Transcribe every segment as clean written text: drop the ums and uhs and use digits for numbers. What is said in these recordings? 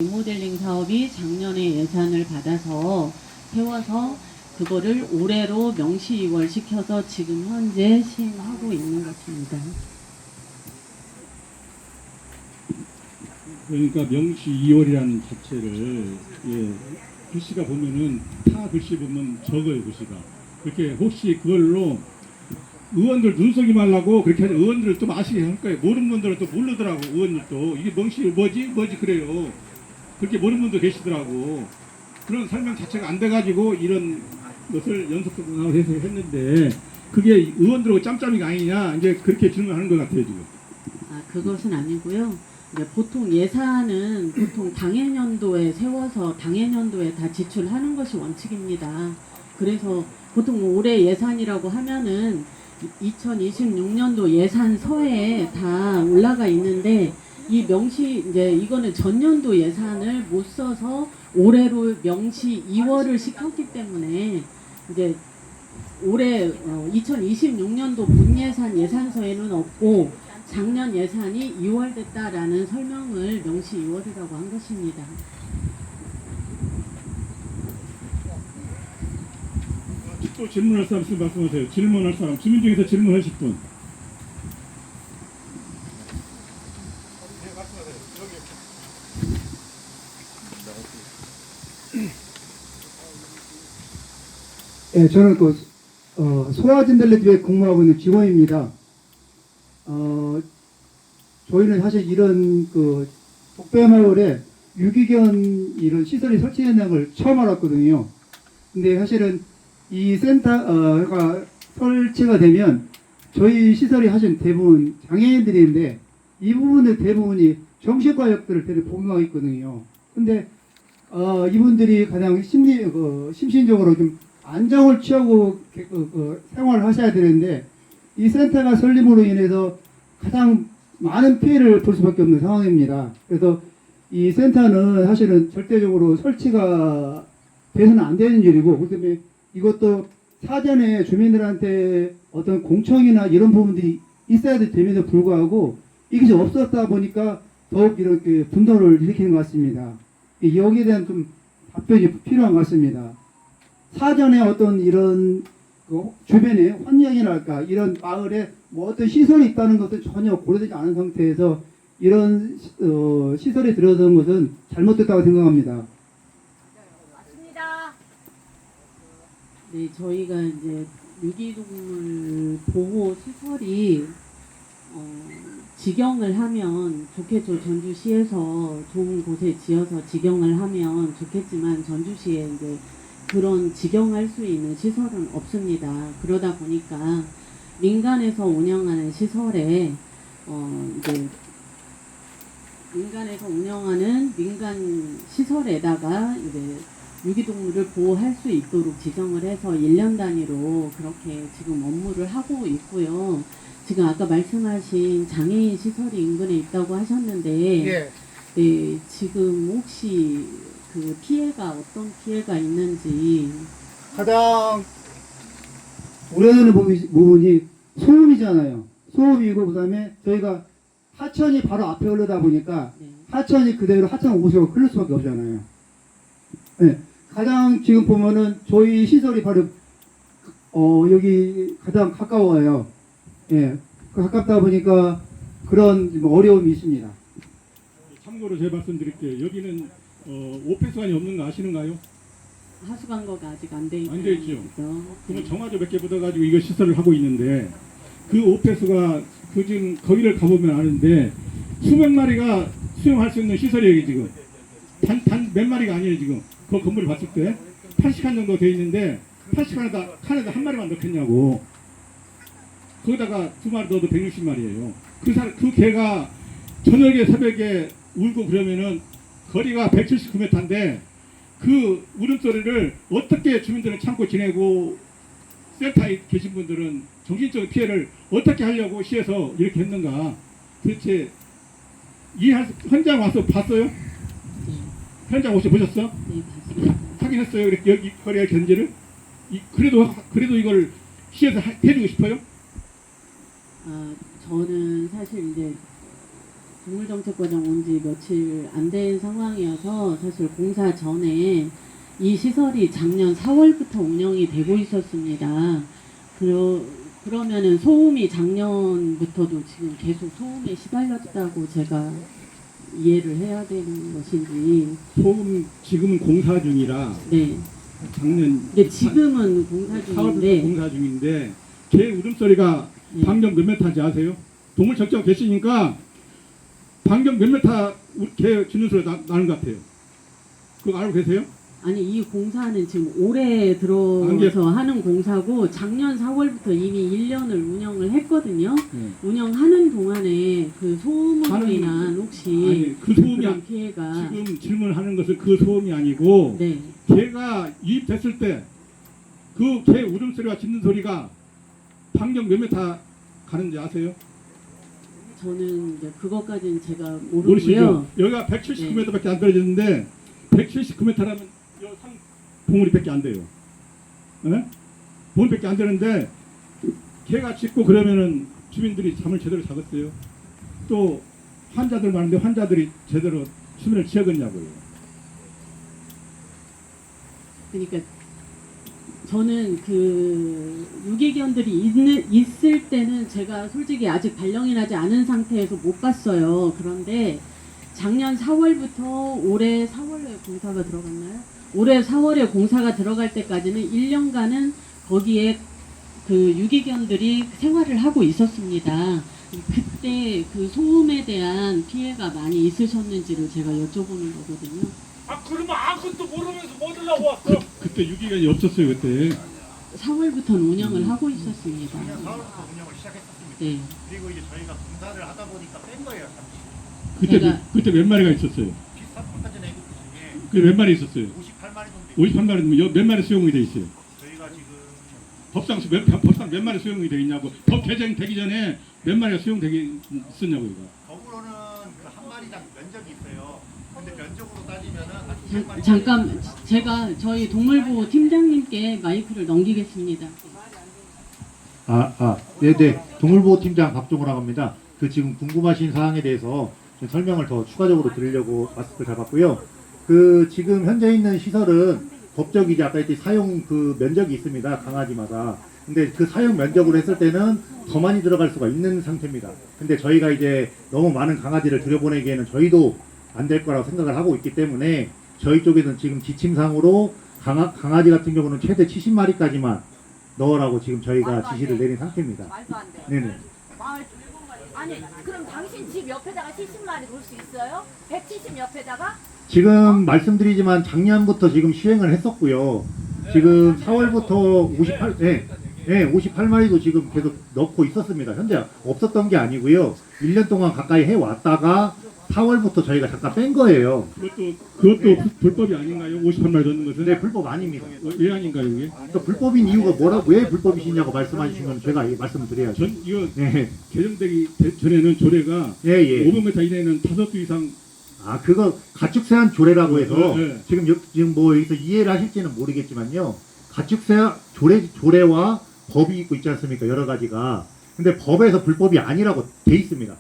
리모델링 사업이 작년에 예산을 받아서 세워서 그거를 올해로 명시 2월 시켜서 지금 현재 시행하고 있는 것입니다. 그러니까 명시 2월이라는 자체를 글씨가 보면은 타 글씨 보면 적어요 글씨가. 그렇게 혹시 그걸로 의원들 눈속이 말라고 그렇게 하는 의원들을 좀 아시게 할 거예요. 모르는 분들은 또 모르더라고. 의원들도 이게 명시 뭐지 그래요. 그렇게 모르는 분도 계시더라고. 그런 설명 자체가 안 돼가지고 이런 것을 연속적으로 해서 했는데 그게 의원들하고 짬짬이가 아니냐 이제 그렇게 질문하는 것 같아요 지금. 그것은 아니고요. 보통 예산은 보통 당해년도에 세워서 당해년도에 다 지출하는 것이 원칙입니다. 그래서 보통 올해 예산이라고 하면은 2026년도 예산서에 다 올라가 있는데 이 명시 이거는 전년도 예산을 못 써서 올해로 명시 2월을 시켰기 때문에 이제 올해 2026년도 분예산 예산서에는 없고 작년 예산이 2월 됐다라는 설명을 명시 2월이라고 한 것입니다. 또 질문할 사람 있으면 말씀하세요. 질문할 사람, 주민 중에서 질문하실 분. 예, 저는 소아진들레집에 근무하고 있는 직원입니다. 저희는 사실 이런 독배마을에 유기견 이런 시설이 설치된다는 걸 처음 알았거든요. 근데 사실은 이 센터가 설치가 되면 저희 시설이 사실 대부분 장애인들인데 이 부분의 대부분이 정신과역들을 되게 복용하고 있거든요. 근데 이분들이 가장 심신적으로 좀 안정을 취하고 생활을 하셔야 되는데 이 센터가 설립으로 인해서 가장 많은 피해를 볼 수밖에 없는 상황입니다. 그래서 이 센터는 사실은 절대적으로 설치가 돼서는 안 되는 일이고 그다음에 이것도 사전에 주민들한테 어떤 공청이나 이런 부분들이 있어야 됨에도 불구하고 이것이 없었다 보니까 더욱 이렇게 분노를 일으키는 것 같습니다. 여기에 대한 좀 답변이 필요한 것 같습니다. 사전에 어떤 이런 주변에 환경이랄까 이런 마을에 뭐 어떤 시설이 있다는 것은 전혀 고려되지 않은 상태에서 이런 시설에 들어선 것은 잘못됐다고 생각합니다. 맞습니다. 네, 저희가 이제 유기동물 보호 시설이 직영을 하면 좋겠죠. 전주시에서 좋은 곳에 지어서 직영을 하면 좋겠지만 전주시에 이제 그런 직영할 수 있는 시설은 없습니다. 그러다 보니까 민간에서 운영하는 시설에 이제 민간에서 운영하는 민간 시설에다가 이제 유기동물을 보호할 수 있도록 지정을 해서 1년 단위로 그렇게 지금 업무를 하고 있고요. 지금 아까 말씀하신 장애인 시설이 인근에 있다고 하셨는데 예. 네, 지금 혹시 그 피해가 어떤 피해가 있는지 가장 우려되는 부분이 소음이잖아요. 소음이고 그다음에 저희가 하천이 바로 앞에 흐르다 보니까 네. 하천이 그대로 하천 오수로 흐를 수밖에 없잖아요. 네. 가장 지금 보면은 저희 시설이 바로 여기 가장 가까워요. 예. 가깝다 보니까 그런 어려움이 있습니다. 참고로 제가 말씀드릴게요. 여기는 오폐수관이 없는 거 아시는가요? 하수관거가 아직 안 돼 있죠. 안 돼 있죠. 그러면 정화조 몇 개 묻어가지고 이거 시설을 하고 있는데 그 오폐수가 그 지금 거기를 가보면 아는데 수백 마리가 수용할 수 있는 시설이에요 지금. 단 몇 마리가 아니에요 지금. 그 건물을 봤을 때 80칸 정도 돼 있는데 80칸에다 한 마리만 넣겠냐고. 거기다가 2마리 넣어도 160마리예요. 그 개가 저녁에 새벽에 울고 그러면은 거리가 179m인데 그 울음소리를 어떻게 주민들은 참고 지내고 센터에 계신 분들은 정신적인 피해를 어떻게 하려고 시에서 이렇게 했는가. 도대체 현장 와서 봤어요? 네. 현장 오셔 보셨어? 네, 봤습니다. 확인했어요? 이렇게 여기 거리의 견지를? 그래도 이걸 시에서 해주고 싶어요? 저는 사실 이제 동물정책과장 온 지 며칠 안 된 상황이어서 사실 공사 전에 이 시설이 작년 4월부터 운영이 되고 있었습니다. 그러면은 소음이 작년부터도 지금 계속 소음에 시달렸다고 제가 이해를 해야 되는 것인지. 소음 지금은 공사 중이라 네. 작년 근데 지금은 공사 4월부터 중인데. 공사 중인데 개 울음소리가 네. 반경 몇 메타인지 아세요? 동물 적정 계시니까 반경 몇 메타 개 짖는 소리 나는 것 같아요. 그거 알고 계세요? 아니 이 공사는 지금 올해 들어서 하는 공사고 작년 4월부터 이미 1년을 운영을 했거든요. 네. 운영하는 동안에 그 소음으로 인한 혹시 아니, 그 소음이 그런 피해가. 지금 질문하는 것은 그 소음이 아니고 네. 개가 유입됐을 때 그 개 울음소리와 짖는 소리가 반경 몇 메타 가는지 아세요? 저는 이제 그것까지는 제가 모르시죠? 모르고요. 여기가 179m밖에 안 떨어지는데 179m라면 산 봉우리밖에 안 돼요. 예? 봉우리밖에 안 되는데 개가 짖고 그러면은 주민들이 잠을 제대로 자겠어요. 또 환자들 많은데 환자들이 제대로 수면을 취하겠냐고요. 그러니까 저는 그 유기견들이 있을 때는 제가 솔직히 아직 발령이 나지 않은 상태에서 못 봤어요. 그런데 작년 4월부터 올해 4월에 공사가 들어갔나요? 올해 4월에 공사가 들어갈 때까지는 1년간은 거기에 그 유기견들이 생활을 하고 있었습니다. 그때 그 소음에 대한 피해가 많이 있으셨는지를 제가 여쭤보는 거거든요. 아 그러면 아무것도 모르면서 뭐 들라고 왔어? 그때 유기견이 없었어요. 그때 4월부터는 운영을 하고 있었습니다. 작년 4월부터 운영을 시작했었습니다. 네. 그리고 이제 저희가 공사를 하다 보니까 뺀 거예요, 잠시. 그때 몇 마리가 있었어요. 비슷한 아까 전에 그 중에 그때 몇 마리 있었어요. 58마리 정도 있고 58마리면 몇 마리 수용이 돼 있어요. 저희가 지금 법상 몇 마리 수용이 돼 있냐고. 법 개정되기 전에 몇 마리가 수용되기 있었냐고 이거. 거꾸로는 그 한 마리당 면적이 있어요. 근데 면적으로 따지면은 한 200마리. 잠깐 제가 저희 동물보호 팀장님께 마이크를 넘기겠습니다. 네네. 동물보호팀장 박종호라고 합니다. 그 지금 궁금하신 사항에 대해서 좀 설명을 더 추가적으로 드리려고 마스크를 잡았고요. 그 지금 현재 있는 시설은 법적 이제 아까 했듯이 사용 그 면적이 있습니다. 강아지마다. 근데 그 사용 면적으로 했을 때는 더 많이 들어갈 수가 있는 상태입니다. 근데 저희가 이제 너무 많은 강아지를 들여보내기에는 저희도 안 될 거라고 생각을 하고 있기 때문에 저희 쪽에서는 지금 지침상으로 강아지 같은 경우는 최대 70마리까지만 넣으라고 지금 저희가 지시를 내린 상태입니다. 말도 안 돼. 네네. 아니 그럼 당신 집 옆에다가 70마리 놓을 수 있어요? 170 옆에다가? 지금 말씀드리지만 작년부터 지금 시행을 했었고요. 지금 4월부터 58마리도 지금 계속 넣고 있었습니다. 현재 없었던 게 아니고요. 1년 동안 가까이 해왔다가 4월부터 저희가 잠깐 뺀 거예요. 그것도 불법이 아닌가요? 58마리 넣는 것은? 근데 불법 아닙니다. 왜 아닌가요 이게? 그러니까 불법인 이유가 왜 불법이시냐고 말씀해 주시면 제가 말씀을 드려야죠. 이거 네. 개정되기 전에는 조례가 예. 500m 이내에는 5수 이상. 그거 가축세한 조례라고 해서 네. 지금 뭐 여기서 이해를 하실지는 모르겠지만요. 가축세한 조례와 법이 있고 있지 않습니까? 여러 가지가. 근데 법에서 불법이 아니라고 돼 있습니다.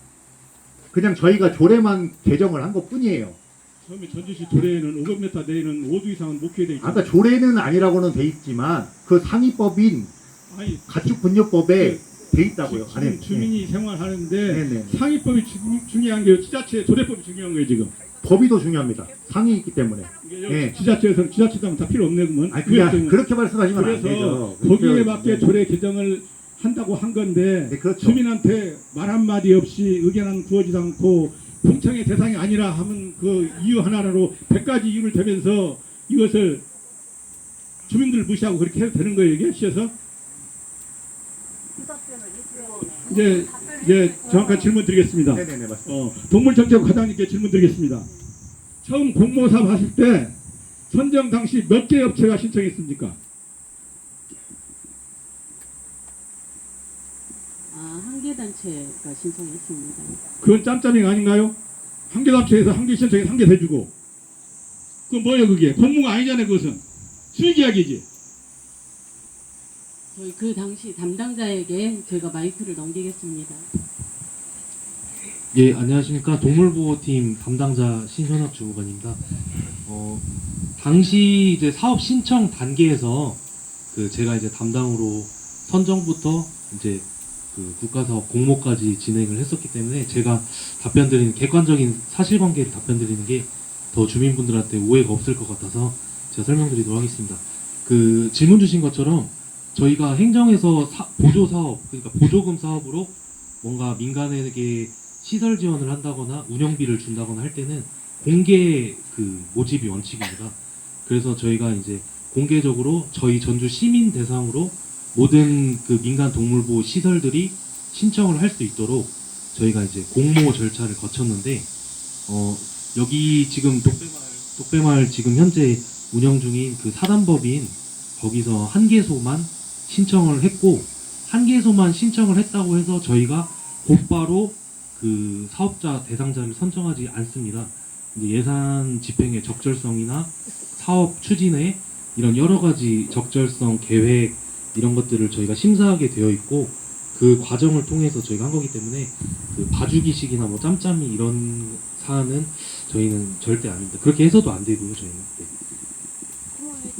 그냥 저희가 조례만 개정을 한 것 뿐이에요. 처음에 전주시 조례에는 500m 내에는 5수 이상은 못 키워야 되죠. 아까 조례는 아니라고는 돼 있지만 그 상위법인 아니 가축분뇨법에 돼 있다고요. 안에. 주민이 생활하는데 네네. 상위법이 중요한 게 지자체 조례법이 중요한 거예요 지금. 법이 더 중요합니다. 상위 있기 때문에. 이게 네. 지자체에서 지자체장은 다 필요 없네 그러면. 그렇게 말씀하시면 안 그래서 되죠. 거기에 맞게 네. 조례 개정을 한다고 한 건데 네, 그렇죠. 주민한테 말 한마디 없이 의견은 구어지지 않고 공청의 대상이 아니라 하면 그 이유 하나로 100가지 이유를 대면서 이것을 주민들 무시하고 그렇게 해도 되는 거예요 이게 시에서? 이제 정확한 질문 드리겠습니다. 네네네 맞습니다. 동물정책 과장님께 질문 드리겠습니다. 처음 공모사 하실 때 선정 당시 몇 개 업체가 신청했습니까? 한계단체가 신청했습니다. 그건 짬짬이 아닌가요? 한계단체에서 한개 신청해서 한개 대주고 그건 뭐예요 그게? 공무가 아니잖아요 그것은 수의계약이지. 저희 그 당시 담당자에게 제가 마이크를 넘기겠습니다. 예, 안녕하십니까. 동물보호팀 담당자 신현학 주무관입니다. 당시 이제 사업 신청 단계에서 제가 이제 담당으로 선정부터 이제 국가사업 공모까지 진행을 했었기 때문에 제가 객관적인 사실관계를 답변 드리는 게 더 주민분들한테 오해가 없을 것 같아서 제가 설명드리도록 하겠습니다. 질문 주신 것처럼 저희가 행정에서 보조사업, 그러니까 보조금 사업으로 뭔가 민간에게 시설 지원을 한다거나 운영비를 준다거나 할 때는 공개 모집이 원칙입니다. 그래서 저희가 이제 공개적으로 저희 전주 시민 대상으로 모든 민간 동물보호 시설들이 신청을 할 수 있도록 저희가 이제 공모 절차를 거쳤는데, 여기 지금 독배마을 지금 현재 운영 중인 사단법인 거기서 한 개소만 신청을 했고, 한 개소만 신청을 했다고 해서 저희가 곧바로 사업자 대상자를 선정하지 않습니다. 이제 예산 집행의 적절성이나 사업 추진에 이런 여러 가지 적절성, 계획 이런 것들을 저희가 심사하게 되어 있고, 그 과정을 통해서 저희가 한 거기 때문에 봐주기식이나 뭐 짬짬이 이런 사안은 저희는 절대 아닙니다. 그렇게 해서도 안 되고요, 저희는.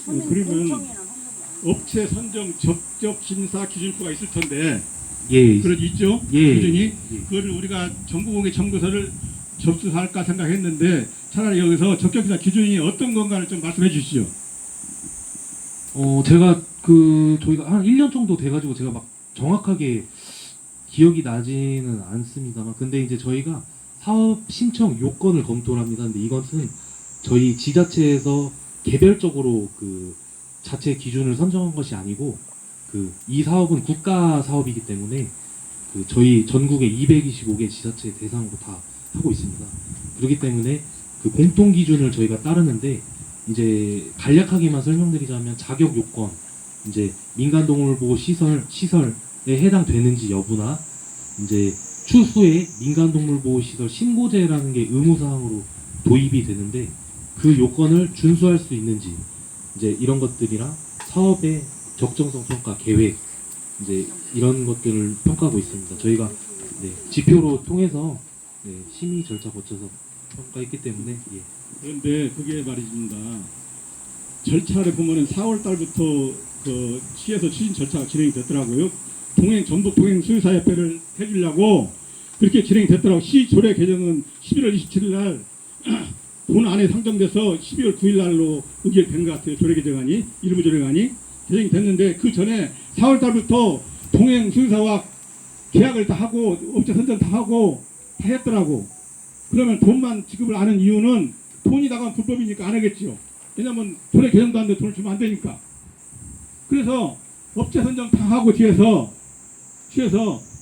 네. 그러면 업체 선정 적적 심사 기준표가 있을 텐데, 예, 그런 있죠? 예, 기준이. 예. 그거를 우리가 정부공개 청구서를 접수할까 생각했는데, 차라리 여기서 적격 심사 기준이 어떤 건가를 좀 말씀해 주시죠. 제가 저희가 한 1년 정도 돼가지고 제가 막 정확하게 기억이 나지는 않습니다만, 근데 이제 저희가 사업 신청 요건을 검토를 합니다. 근데 이것은 저희 지자체에서 개별적으로 자체 기준을 선정한 것이 아니고, 이 사업은 국가 사업이기 때문에 저희 전국의 225개 지자체 대상으로 다 하고 있습니다. 그렇기 때문에 공통 기준을 저희가 따르는데, 이제 간략하게만 설명드리자면 자격 요건, 이제 민간동물보호 시설에 해당되는지 여부나, 이제 추후에 민간동물보호시설 신고제라는 게 의무사항으로 도입이 되는데 그 요건을 준수할 수 있는지, 이제 이런 것들이랑 사업의 적정성 평가 계획, 이제 이런 것들을 평가하고 있습니다. 저희가 지표로 통해서 심의 절차 거쳐서 평가했기 때문에. 예. 그런데 그게 말입니다. 절차를 보면은 4월 달부터 시에서 추진 절차가 진행이 됐더라고요. 전북 동행 수의사협회를 해주려고 그렇게 진행이 됐더라고. 시 조례 개정은 11월 27일 날 본 안에 상정돼서 12월 9일 날로 의결된 것 같아요. 조례 개정안이, 일부 조례안이 개정이 됐는데, 그 전에 4월 달부터 동행 수의사와 계약을 다 하고 업체 선정 다 하고 다 했더라고. 그러면 돈만 지급을 안 하는 이유는 돈이 나가면 불법이니까 안 하겠지요. 왜냐면 조례 개정도 안 돼 돈을 주면 안 되니까. 그래서 업체 선정 다 하고 뒤에서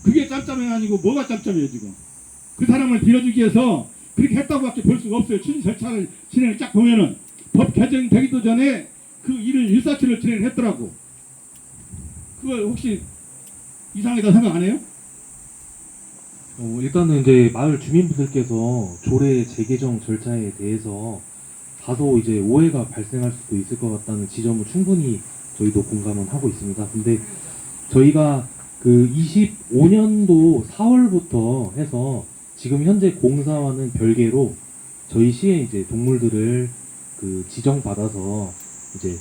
그게 짬짬이 아니고 뭐가 짬짬이에요 지금. 그 사람을 빌어주기 위해서 그렇게 했다고밖에 볼 수가 없어요. 추진 절차를 진행을 쫙 보면은 법 개정되기도 전에 그 일을 일사천리로 진행을 했더라고. 그걸 혹시 이상하다 생각 안 해요? 일단은 이제 마을 주민분들께서 조례 재개정 절차에 대해서 다소 이제 오해가 발생할 수도 있을 것 같다는 지점을 충분히 저희도 공감은 하고 있습니다. 근데 저희가 25년도 4월부터 해서 지금 현재 공사와는 별개로 저희 시에 이제 동물들을 지정받아서 이제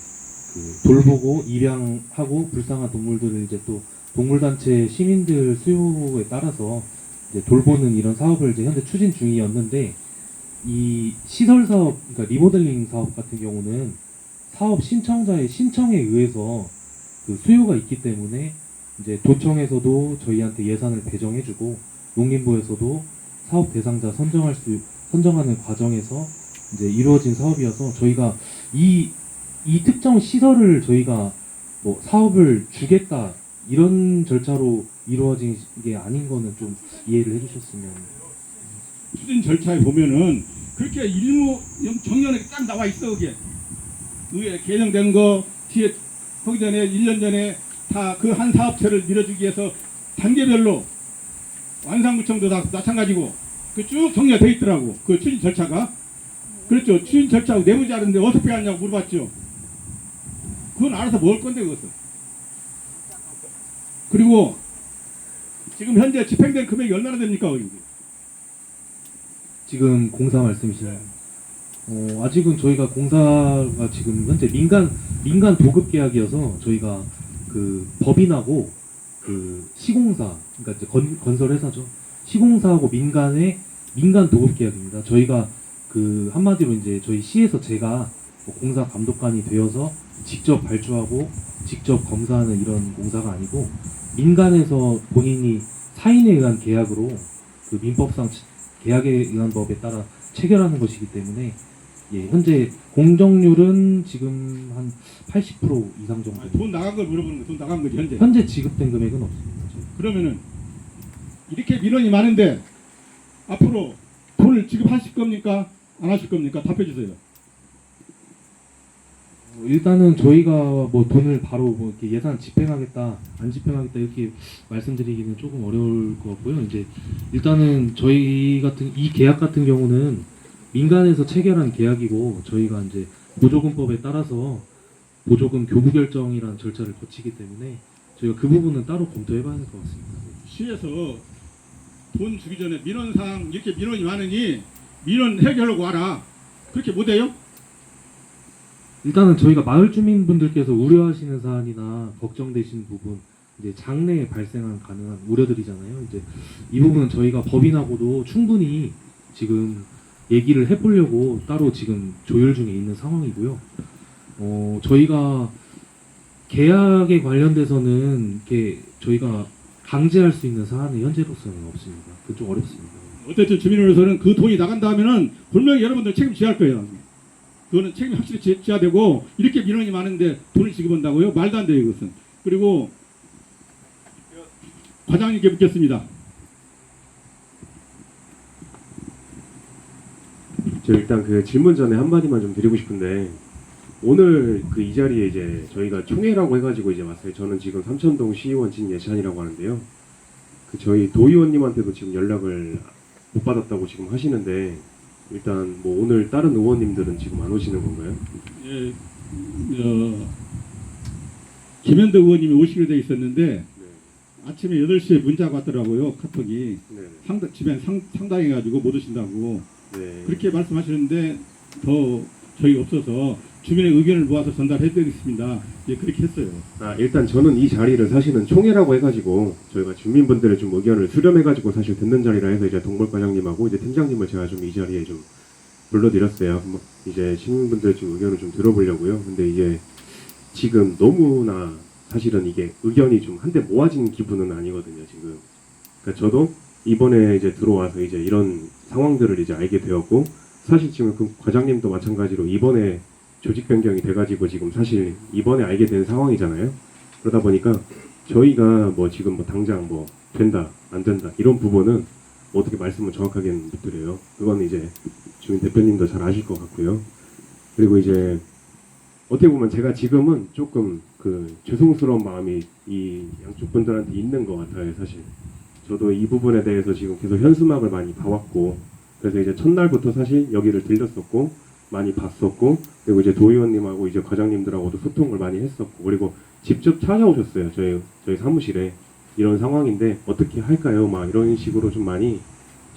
돌보고 입양하고 불쌍한 동물들을 이제 또 동물단체 시민들 수요에 따라서 이제 돌보는 이런 사업을 이제 현재 추진 중이었는데, 이 시설 사업, 그러니까 리모델링 사업 같은 경우는 사업 신청자의 신청에 의해서 수요가 있기 때문에 이제 도청에서도 저희한테 예산을 배정해주고 농림부에서도 사업 대상자 선정하는 과정에서 이제 이루어진 사업이어서, 저희가 이 특정 시설을 저희가 뭐 사업을 주겠다 이런 절차로 이루어진 게 아닌 거는 좀 이해를 해주셨으면. 추진 절차에 보면은 그렇게 정년에 딱 나와 있어. 그게 의회 개정된 거 뒤에 거기 전에 1년 전에 다 그 한 사업체를 밀어주기 위해서 단계별로 완상구청도 다 마찬가지고 쭉 정리가 돼 있더라고. 그 추진 절차가. 그렇죠. 추진 절차하고 내부지 않은데 어떻게 하냐고 물어봤죠. 그건 알아서 먹을 건데 그것은. 그리고 지금 현재 집행된 금액이 얼마나 됩니까? 지금 공사 말씀이시나요? 아직은 저희가 공사가 지금 현재 민간 도급 계약이어서 저희가 그 법인하고 그 시공사, 그러니까 이제 건설 회사죠. 시공사하고 민간 도급 계약입니다. 저희가 그 한마디로 이제 저희 시에서 제가 뭐 공사 감독관이 되어서 직접 발주하고 직접 검사하는 이런 공사가 아니고 민간에서 본인이 사인에 의한 계약으로 그 민법상 계약에 의한 법에 따라 체결하는 것이기 때문에 예, 현재 공정률은 지금 한 80% 이상 정도. 돈 나간 걸 물어보는 거, 돈 나간 거지 현재. 현재 지급된 금액은 없습니다. 그러면은 이렇게 민원이 많은데 앞으로 돈을 지급하실 겁니까? 안 하실 겁니까? 답해 주세요. 일단은 저희가 뭐 돈을 바로 뭐 이렇게 예산 집행하겠다, 안 집행하겠다 이렇게 말씀드리기는 조금 어려울 것 같고요. 이제 일단은 저희 같은 이 계약 같은 경우는 민간에서 체결한 계약이고 저희가 이제 보조금법에 따라서 보조금 교부 결정이라는 절차를 거치기 때문에 저희가 그 부분은 따로 검토해봐야 될 것 같습니다. 시에서 돈 주기 전에 민원사항 이렇게 민원이 많으니 민원 해결하고 와라. 그렇게 못해요? 일단은 저희가 마을 주민분들께서 우려하시는 사안이나 걱정되시는 부분, 이제 장래에 발생한 가능한 우려들이잖아요. 이제 이 부분은 저희가 법인하고도 충분히 지금 얘기를 해보려고 따로 지금 조율 중에 있는 상황이고요. 저희가 계약에 관련돼서는 이렇게 저희가 강제할 수 있는 사안이 현재로서는 없습니다. 그건 좀 어렵습니다. 어쨌든 주민으로서는 그 돈이 나간다 하면은 분명히 여러분들 책임져야 할 거예요. 그거는 책임 확실히 져야 되고 이렇게 민원이 많은데 돈을 지급한다고요? 말도 안 돼요 이것은. 그리고 과장님께 묻겠습니다. 저 일단 그 질문 전에 한마디만 좀 드리고 싶은데 오늘 그 이 자리에 이제 저희가 총회라고 해가지고 이제 왔어요. 저는 지금 삼천동 시의원 진예찬이라고 하는데요. 그 저희 도의원님한테도 지금 연락을 못 받았다고 지금 하시는데 일단 뭐 오늘 다른 의원님들은 지금 안 오시는 건가요? 예, 김현대 의원님이 오시기로 돼 있었는데 네. 아침에 8시에 문자가 왔더라고요. 카톡이. 네. 집에 상당해가지고 못 오신다고. 네. 그렇게 말씀하시는데 더 저희가 없어서 주민의 의견을 모아서 전달해드리겠습니다. 예, 그렇게 했어요. 일단 저는 이 자리를 사실은 총회라고 해가지고 저희가 주민분들의 좀 의견을 수렴해가지고 사실 듣는 자리라 해서 이제 동물과장님하고 이제 팀장님을 제가 좀 이 자리에 좀 불러드렸어요. 이제 시민분들의 좀 의견을 좀 들어보려고요. 근데 이게 지금 너무나 사실은 이게 의견이 좀 한데 모아진 기분은 아니거든요. 지금. 그러니까 저도 이번에 이제 들어와서 이제 이런 상황들을 이제 알게 되었고 사실 지금 그 과장님도 마찬가지로 이번에 조직 변경이 돼가지고 지금 사실 이번에 알게 된 상황이잖아요. 그러다 보니까 저희가 뭐 지금 뭐 당장 뭐 된다 안 된다 이런 부분은 뭐 어떻게 말씀을 정확하게는 못 드려요. 그건 이제 주민 대표님도 잘 아실 것 같고요. 그리고 이제 어떻게 보면 제가 지금은 조금 그 죄송스러운 마음이 이 양쪽 분들한테 있는 것 같아요. 사실 저도 이 부분에 대해서 지금 계속 현수막을 많이 봐왔고 그래서 이제 첫날부터 사실 여기를 들렸었고 많이 봤었고 그리고 이제 도의원님하고 이제 과장님들하고도 소통을 많이 했었고 그리고 직접 찾아오셨어요. 저희 사무실에 이런 상황인데 어떻게 할까요? 막 이런 식으로 좀 많이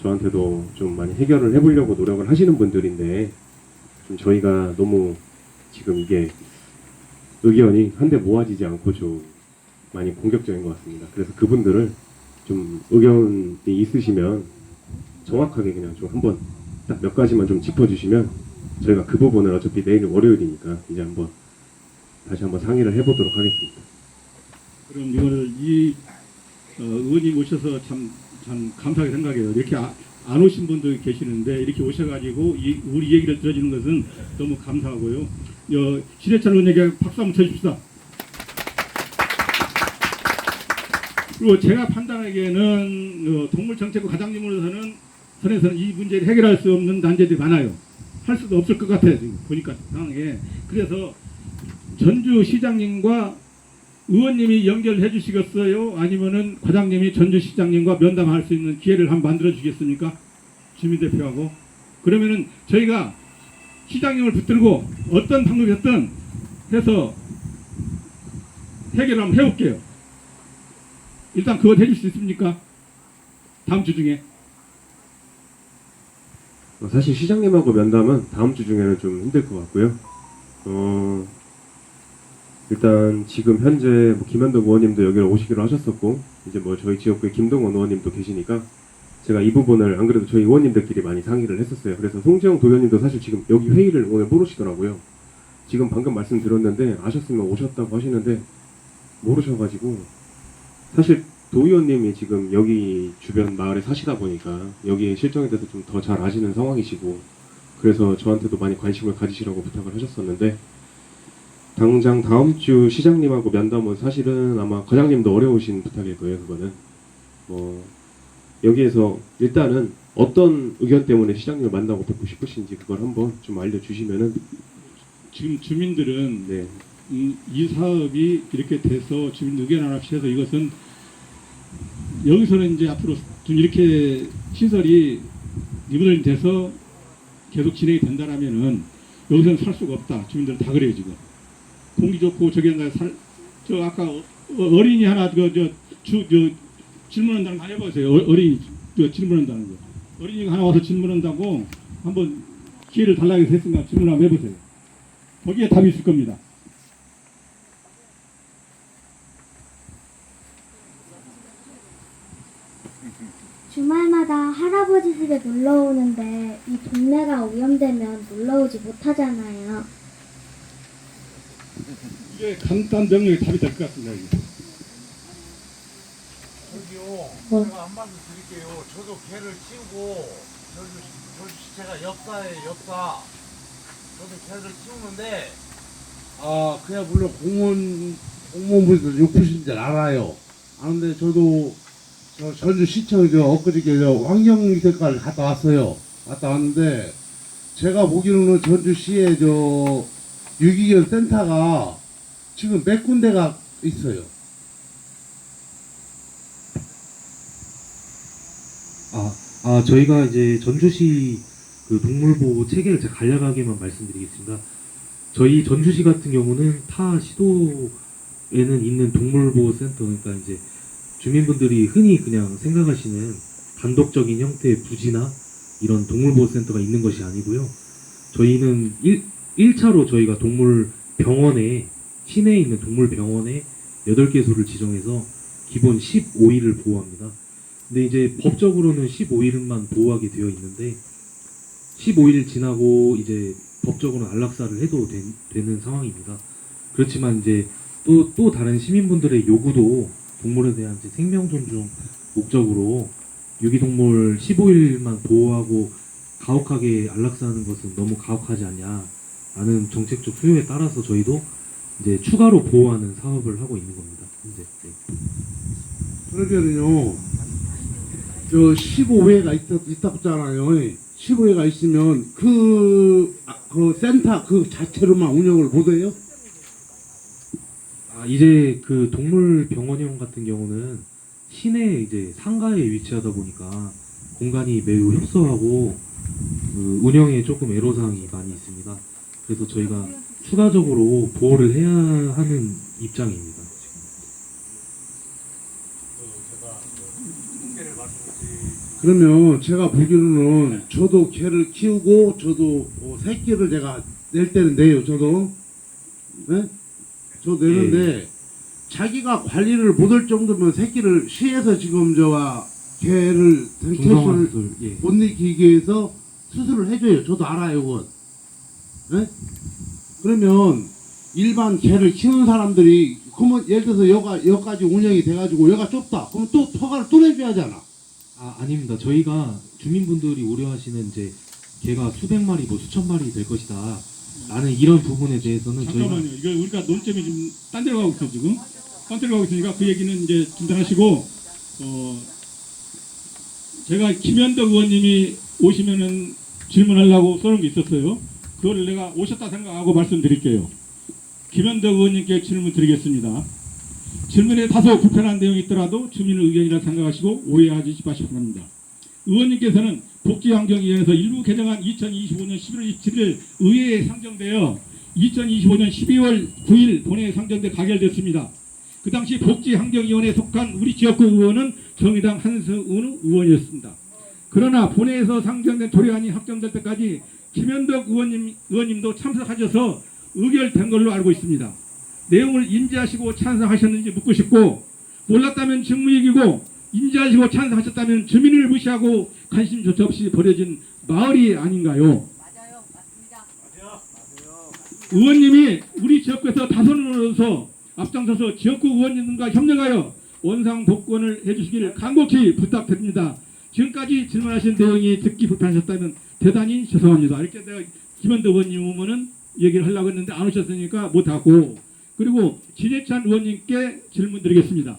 저한테도 좀 많이 해결을 해보려고 노력을 하시는 분들인데 좀 저희가 너무 지금 이게 의견이 한데 모아지지 않고 좀 많이 공격적인 것 같습니다. 그래서 그분들을 좀 의견이 있으시면 정확하게 그냥 좀 한번 딱 몇 가지만 좀 짚어주시면 저희가 그 부분을 어차피 내일 월요일이니까 이제 한번 다시 한번 상의를 해보도록 하겠습니다. 그럼 이거를 의원님 오셔서 참 감사하게 생각해요. 이렇게 안 오신 분도 계시는데 이렇게 오셔가지고 우리 얘기를 들어주는 것은 너무 감사하고요. 신해찬 의원에게 박수 한번 쳐주십시다. 그리고 제가 판단하기에는 동물정책부 과장님으로서는 선에서는 이 문제를 해결할 수 없는 난제들이 많아요. 할 수도 없을 것 같아요. 지금 보니까 상황에. 그래서 전주시장님과 의원님이 연결해 주시겠어요? 아니면은 과장님이 전주시장님과 면담할 수 있는 기회를 한번 만들어 주겠습니까? 주민대표하고. 그러면은 저희가 시장님을 붙들고 어떤 방법이었든 해서 해결을 한번 해볼게요. 일단 그건 해줄 수 있습니까? 다음 주 중에. 사실 시장님하고 면담은 다음 주 중에는 좀 힘들 것 같고요. 일단 지금 현재 뭐 김현덕 의원님도 여기를 오시기로 하셨었고, 이제 뭐 저희 지역구에 김동원 의원님도 계시니까 제가 이 부분을 안 그래도 저희 의원님들끼리 많이 상의를 했었어요. 그래서 송지영 도의원님도 사실 지금 여기 회의를 오늘 모르시더라고요. 지금 방금 말씀드렸는데 아셨으면 오셨다고 하시는데 모르셔가지고, 사실 도의원님이 지금 여기 주변 마을에 사시다 보니까 여기에 실정에 대해서 좀 더 잘 아시는 상황이시고, 그래서 저한테도 많이 관심을 가지시라고 부탁을 하셨었는데, 당장 다음 주 시장님하고 면담은 사실은 아마 과장님도 어려우신 부탁일 거예요. 그거는 뭐 여기에서 일단은 어떤 의견 때문에 시장님을 만나고 뵙고 싶으신지 그걸 한번 좀 알려주시면은. 지금 주민들은 네. 이 사업이 이렇게 돼서 주민 의견 하나씩 해서 이것은 여기서는 이제 앞으로 좀 이렇게 시설이 리모델링 돼서 계속 진행이 된다라면은 여기서는 살 수가 없다. 주민들 다 그래요 지금. 공기 좋고 저기 저 아까 어린이 하나 질문한다는 거 해보세요. 어린이 질문한다는 거. 어린이가 하나 와서 질문한다고 한번 기회를 달라고 해서 했으니까 질문 한번 해보세요. 거기에 답이 있을 겁니다. 주말마다 할아버지 집에 놀러 오는데 이 동네가 오염되면 놀러 오지 못하잖아요. 이게 간단 명령이 답이 될 것 같습니다. 이게. 저기요, 제가 한 말씀 드릴게요. 저도 개를 키우고, 저도 제가 역사예요, 역사. 저도 개를 키우는데, 그냥 물론 공무원분들 욕하신 줄 알아요. 아는데 저도 저 전주시청 엊그저께 환경미색과를 갔다 왔어요. 갔다 왔는데 제가 보기로는 전주시에 유기견 센터가 지금 몇 군데가 있어요. 저희가 이제 전주시 그 동물보호 체계를 제가 간략하게만 말씀드리겠습니다. 저희 전주시 같은 경우는 타 시도에는 있는 동물보호센터, 그러니까 이제 주민분들이 흔히 그냥 생각하시는 단독적인 형태의 부지나 이런 동물보호센터가 있는 것이 아니고요. 저희는 1차로 저희가 동물병원에, 시내에 있는 동물병원에 8개소를 지정해서 기본 15일을 보호합니다. 근데 이제 법적으로는 15일만 보호하게 되어 있는데 15일 지나고 이제 법적으로는 안락사를 해도 되는 상황입니다. 그렇지만 이제 또 다른 시민분들의 요구도 동물에 대한 이제 생명 존중 목적으로 유기동물 15일만 보호하고 가혹하게 안락사하는 것은 너무 가혹하지 않냐라는 정책적 수요에 따라서 저희도 이제 추가로 보호하는 사업을 하고 있는 겁니다. 이제 그러면은요, 저 15회가 있다고 했잖아요. 15회가 있으면 그 센터 그 자체로만 운영을 못해요? 이제 그 동물병원형 같은 경우는 시내 이제 상가에 위치하다 보니까 공간이 매우 협소하고 그 운영에 조금 애로사항이 많이 있습니다. 그래서 저희가 추가적으로 보호를 해야 하는 입장입니다. 그러면 제가 보기로는 저도 개를 키우고 저도 새끼를 제가 낼 때는 내요. 저도 네? 저 내는데 자기가 관리를 못할 정도면 새끼를 시에서 지금 개를 댕캐수를 못 일으키기 위해서 수술을 해줘요. 저도 알아요, 그건. 네? 그러면 일반 개를 키우는 사람들이 그러면 예를 들어서 여기까지 운영이 돼가지고 여기가 좁다. 그럼 또 허가를 또 내줘야 하잖아. 아닙니다. 저희가 주민분들이 우려하시는 이제 개가 수백 마리, 뭐 수천 마리 될 것이다 라는 이런 부분에 대해서는 잠깐만요. 저희가 이거 우리가 논점이 좀 딴 데로 가고 있어 지금. 딴 데로 가고 있으니까 그 얘기는 이제 중단하시고, 제가 김현덕 의원님이 오시면은 질문하려고 써놓은 게 있었어요. 그걸 내가 오셨다 생각하고 말씀드릴게요. 김현덕 의원님께 질문 드리겠습니다. 질문에 다소 불편한 내용이 있더라도 주민의 의견이라 생각하시고 오해하지 마시기 바랍니다. 의원님께서는 복지환경위원회에서 일부 개정안 2025년 11월 27일 의회에 상정되어 2025년 12월 9일 본회의에 상정돼 가결됐습니다. 그 당시 복지환경위원회에 속한 우리 지역구 의원은 정의당 한승우 의원이었습니다. 그러나 본회에서 상정된 조례안이 확정될 때까지 김현덕 의원님도 참석하셔서 의결된 걸로 알고 있습니다. 내용을 인지하시고 찬성하셨는지 묻고 싶고, 몰랐다면 직무유기고 인지하시고 찬성하셨다면 주민을 무시하고 관심조차 없이 버려진 마을이 아닌가요? 맞아요. 맞습니다. 의원님이 우리 지역구에서 다선으로서 앞장서서 지역구 의원님과 협력하여 원상 복권을 해주시기를 간곡히 부탁드립니다. 지금까지 질문하신 내용이 듣기 불편하셨다면 대단히 죄송합니다. 이렇게 내가 김현덕 의원님 오면은 얘기를 하려고 했는데 안 오셨으니까 못하고, 그리고 진해찬 의원님께 질문 드리겠습니다.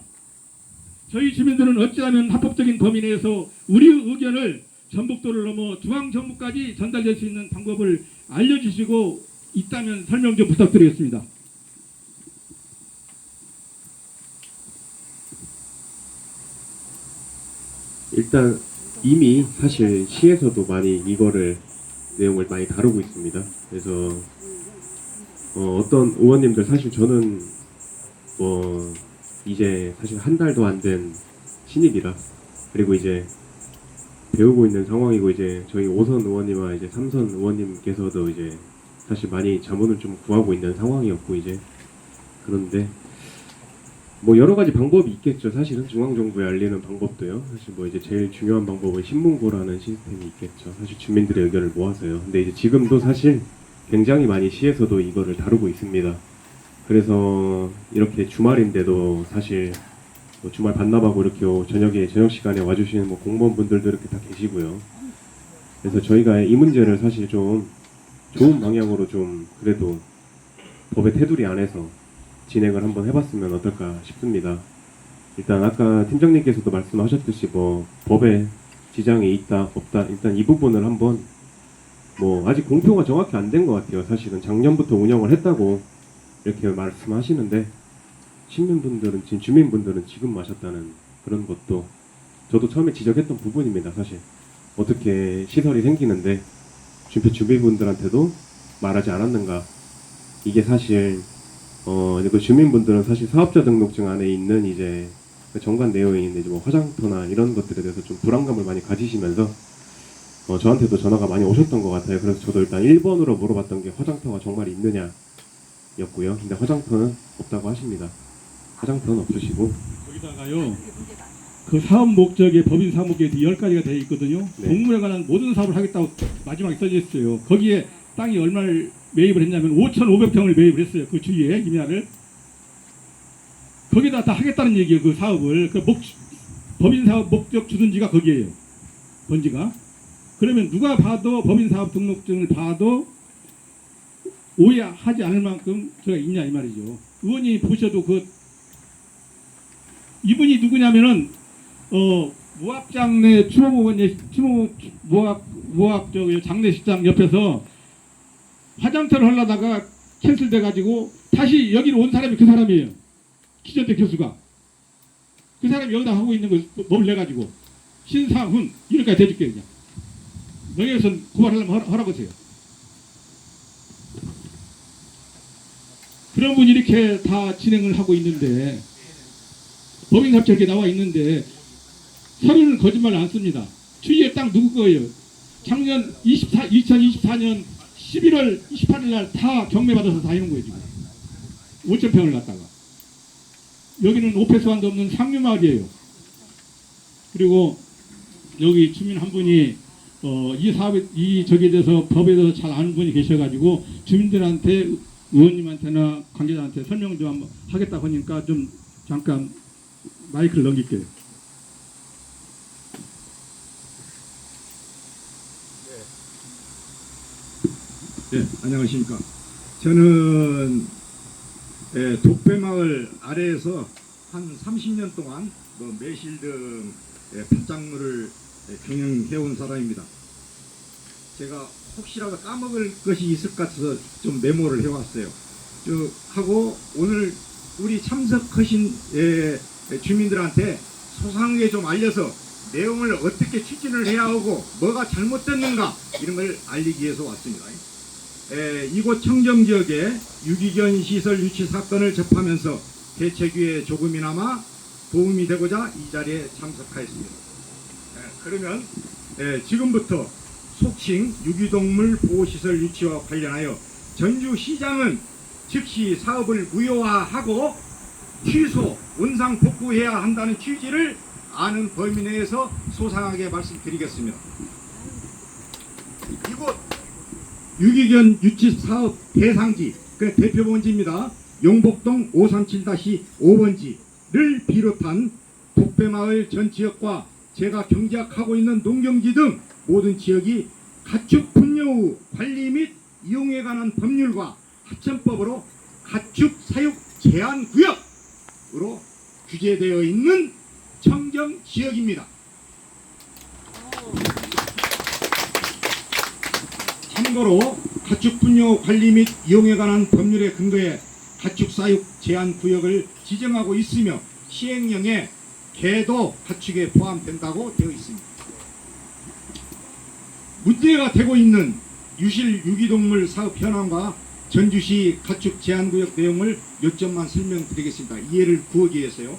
저희 주민들은 어찌하면 합법적인 범위 내에서 우리의 의견을 전북도를 넘어 중앙정부까지 전달될 수 있는 방법을 알려주시고 있다면 설명 좀 부탁드리겠습니다. 일단 이미 사실 시에서도 많이 이거를 내용을 많이 다루고 있습니다. 그래서 어떤 의원님들, 사실 저는 이제 사실 한 달도 안 된 신입이라, 그리고 이제 배우고 있는 상황이고, 이제 저희 5선 의원님과 이제 3선 의원님께서도 이제 사실 많이 자문을 좀 구하고 있는 상황이었고, 이제 그런데 뭐 여러 가지 방법이 있겠죠. 사실은 중앙정부에 알리는 방법도요. 사실 뭐 이제 제일 중요한 방법은 신문고라는 시스템이 있겠죠. 사실 주민들의 의견을 모아서요. 근데 이제 지금도 사실 굉장히 많이 시에서도 이거를 다루고 있습니다. 그래서 이렇게 주말인데도 사실 뭐 주말 반납하고 이렇게 저녁 시간에 와주시는 뭐 공무원분들도 이렇게 다 계시고요. 그래서 저희가 이 문제를 사실 좀 좋은 방향으로 좀 그래도 법의 테두리 안에서 진행을 한번 해봤으면 어떨까 싶습니다. 일단 아까 팀장님께서도 말씀하셨듯이 뭐 법에 지장이 있다 없다, 일단 이 부분을 한번 뭐 아직 공표가 정확히 안 된 것 같아요. 사실은 작년부터 운영을 했다고 이렇게 말씀하시는데, 시민분들은, 지금 주민분들은 지금 마셨다는 그런 것도 저도 처음에 지적했던 부분입니다. 사실 어떻게 시설이 생기는데 주민분들한테도 말하지 않았는가. 이게 사실 그 주민분들은 사실 사업자 등록증 안에 있는 이제 정관 내용에 있는 이제 뭐 화장터나 이런 것들에 대해서 좀 불안감을 많이 가지시면서 저한테도 전화가 많이 오셨던 것 같아요. 그래서 저도 일단 1번으로 물어봤던 게 화장터가 정말 있느냐 였고요. 근데 화장터는 없다고 하십니다. 화장터는 없으시고, 거기다가요, 그 사업 목적에 법인 사업 목적에 10가지가 되어 있거든요. 네. 동물에 관한 모든 사업을 하겠다고 마지막에 써져 있어요. 거기에 땅이 얼마를 매입을 했냐면 5,500평을 매입을 했어요. 그 주위에 임야를. 거기다 다 하겠다는 얘기예요. 그 사업을. 그 법인 사업 목적 주둔지가 거기에요. 본지가. 그러면 누가 봐도 법인 사업 등록증을 봐도 오해하지 않을 만큼 저가 있냐 이 말이죠. 의원이 보셔도 이분이 누구냐면은 무학장내 무학 장례식장 옆에서 화장터를 하려다가 캔슬돼 가지고 다시 여기로 온 사람이 그 사람이에요. 기전대 교수가. 그 사람이 여기다 하고 있는 걸 뭘 내가지고 신상훈 이렇게까지 대줄게 그냥. 명예훼손 고발하려면 하라보세요. 그런 분이 이렇게 다 진행을 하고 있는데, 법인사업체 이렇게 나와 있는데 서류는 거짓말 안 씁니다. 주위에 땅 누구 거예요? 작년 2024년 11월 28일 날 다 경매받아서 다 해놓은 거예요. 지금 5,000평을 갖다가. 여기는 오페스완도 없는 상류마을이에요. 그리고 여기 주민 한 분이 이 사업에 저기에 대해서 법에 대해서 잘 아는 분이 계셔가지고 주민들한테, 의원님한테나 관계자한테 설명 좀 한번 하겠다고 하니까 좀 잠깐 마이크를 넘길게요. 네, 안녕하십니까. 저는 독배마을 아래에서 한 30년 동안 매실 등 밭작물을 경영해온 사람입니다. 제가 혹시라도 까먹을 것이 있을 것 같아서 좀 메모를 해왔어요. 하고 오늘 우리 참석하신 주민들한테 소상하게 좀 알려서 내용을 어떻게 추진을 해야 하고 뭐가 잘못됐는가 이런 걸 알리기 위해서 왔습니다. 이곳 청정지역에 유기견 시설 유치 사건을 접하면서 대책위에 조금이나마 도움이 되고자 이 자리에 참석하였습니다. 그러면 지금부터 속칭 유기동물 보호시설 유치와 관련하여 전주시장은 즉시 사업을 무효화하고 취소, 원상복구해야 한다는 취지를 아는 범위 내에서 소상하게 말씀드리겠습니다. 이곳 유기견 유치 사업 대상지, 그 대표번지입니다. 용복동 537-5번지를 비롯한 독배마을 전 지역과 제가 경작하고 있는 농경지 등 모든 지역이 가축 분뇨 후 관리 및 이용에 관한 법률과 합천법으로 가축 사육 제한 구역으로 규제되어 있는 청정 지역입니다. 참고로 가축 분뇨 관리 및 이용에 관한 법률에 근거해 가축 사육 제한 구역을 지정하고 있으며 시행령에 개도 가축에 포함된다고 되어 있습니다. 문제가 되고 있는 유실 유기동물 사업 현황과 전주시 가축 제한구역 내용을 몇 점만 설명드리겠습니다. 이해를 구하기 위해서요.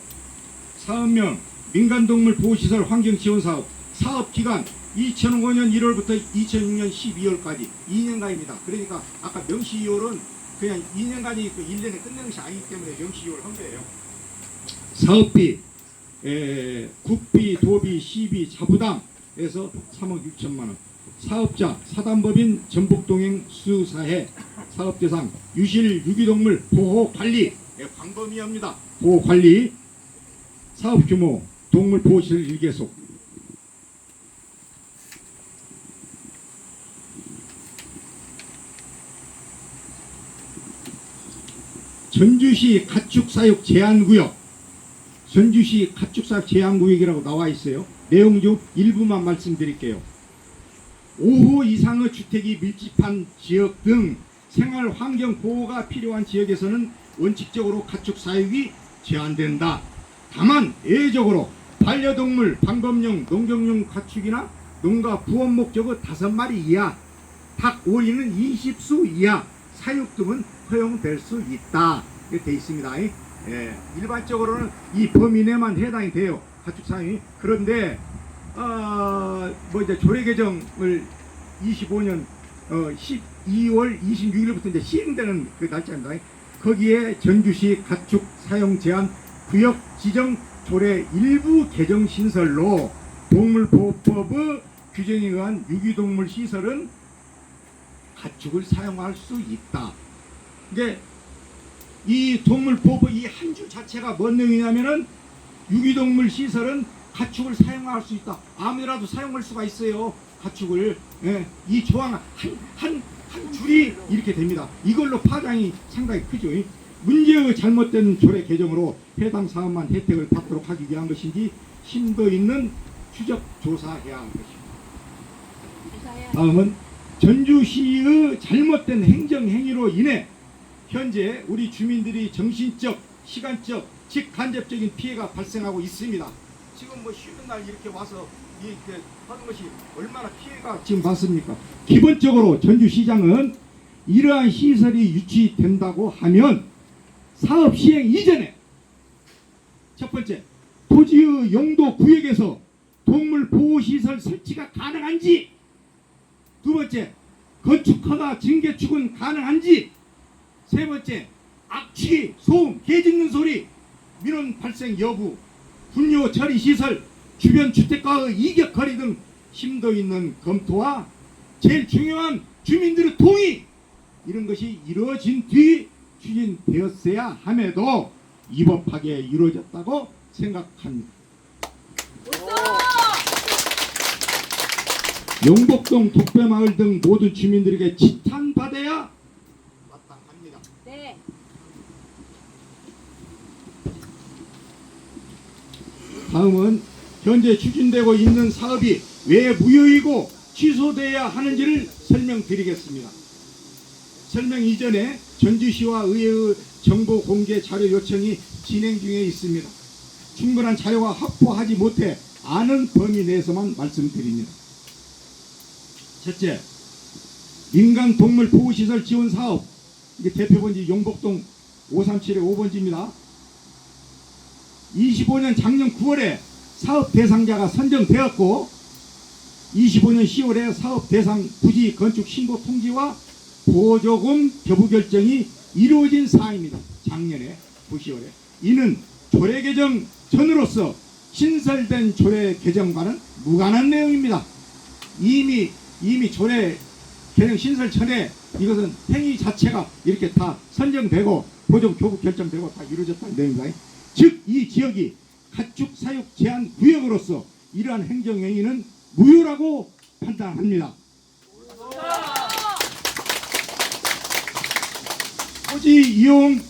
사업명 민간동물 보호시설 환경지원사업 사업기간 2005년 1월부터 2006년 12월까지 2년간입니다. 그러니까 아까 명시이월은 그냥 2년간이 1년에 끝내는 것이 아니기 때문에 명시이월 한 거예요. 사업비 국비, 도비, 시비, 자부담에서 3억 6천만 원. 사업자 사단법인 전북동행 수사회 사업대상 유실 유기동물 보호관리 광범위합니다. 보호관리 사업규모 동물보호시설 1개소 전주시 가축사육 제한구역 전주시 가축사육 제한구역이라고 나와 있어요. 내용 중 일부만 말씀드릴게요. 5호 이상의 주택이 밀집한 지역 등 생활환경 보호가 필요한 지역에서는 원칙적으로 가축 사육이 제한된다. 다만 예외적으로 반려동물, 방범용, 농경용 가축이나 농가 부업 목적의 5마리 이하, 닭, 오리는 20수 이하 사육 등은 허용될 수 있다. 이렇게 되어 있습니다. 일반적으로는 이 범위 내만 해당이 돼요. 가축 사육이. 그런데 이제 조례 개정을 25년 12월 26일부터 이제 시행되는 그 날짜입니다. 거기에 전주시 가축 사용 제한 구역 지정 조례 일부 개정 신설로 동물보호법의 규정에 의한 유기동물 시설은 가축을 사용할 수 있다. 이게 이 동물보호법 이 한 줄 자체가 뭔 내용이냐면은 유기동물 시설은 가축을 사용할 수 있다. 아무데라도 사용할 수가 있어요. 가축을. 이 조항 한 줄이 이렇게 됩니다. 이걸로 파장이 상당히 크죠. 문제의 잘못된 조례 개정으로 해당 사업만 혜택을 받도록 하기 위한 것인지 심도 있는 추적 조사해야 할 것입니다. 다음은 전주시의 잘못된 행정행위로 인해 현재 우리 주민들이 정신적, 시간적, 즉 간접적인 피해가 발생하고 있습니다. 지금 쉬는 날 이렇게 와서 이렇게 하는 것이 얼마나 피해가 지금 받습니까? 기본적으로 전주시장은 이러한 시설이 유치된다고 하면 사업 시행 이전에 첫 번째 토지의 용도 구역에서 동물 보호시설 설치가 가능한지, 두 번째 건축허가 증개축은 가능한지, 세 번째 악취, 소음, 개 짖는 소리, 민원 발생 여부, 분뇨 처리 시설, 주변 주택가의 이격 거리 등 심도 있는 검토와 제일 중요한 주민들의 동의, 이런 것이 이루어진 뒤 추진되었어야 함에도 위법하게 이루어졌다고 생각합니다. 용복동 독배마을 등 모든 주민들에게 지탄받아야 마땅합니다. 네. 다음은 현재 추진되고 있는 사업이 왜 무효이고 취소돼야 하는지를 설명드리겠습니다. 설명 이전에 전주시와 의회의 정보 공개 자료 요청이 진행 중에 있습니다. 충분한 자료가 확보하지 못해 아는 범위 내에서만 말씀드립니다. 첫째, 민간동물보호시설 지원사업, 이게 대표번지 용복동 537-5번지입니다. 25년 작년 9월에 사업 대상자가 선정되었고 25년 10월에 사업 대상 부지 건축 신고 통지와 보조금 교부 결정이 이루어진 사항입니다. 작년에 9시월에 이는 조례 개정 전으로서 신설된 조례 개정과는 무관한 내용입니다. 이미 조례 개정 신설 전에 이것은 행위 자체가 이렇게 다 선정되고 보조금 교부 결정되고 다 이루어졌다는 내용입니다. 즉 이 지역이 가축 사육 제한 구역으로서 이러한 행정행위는 무효라고 판단합니다. 토지 이용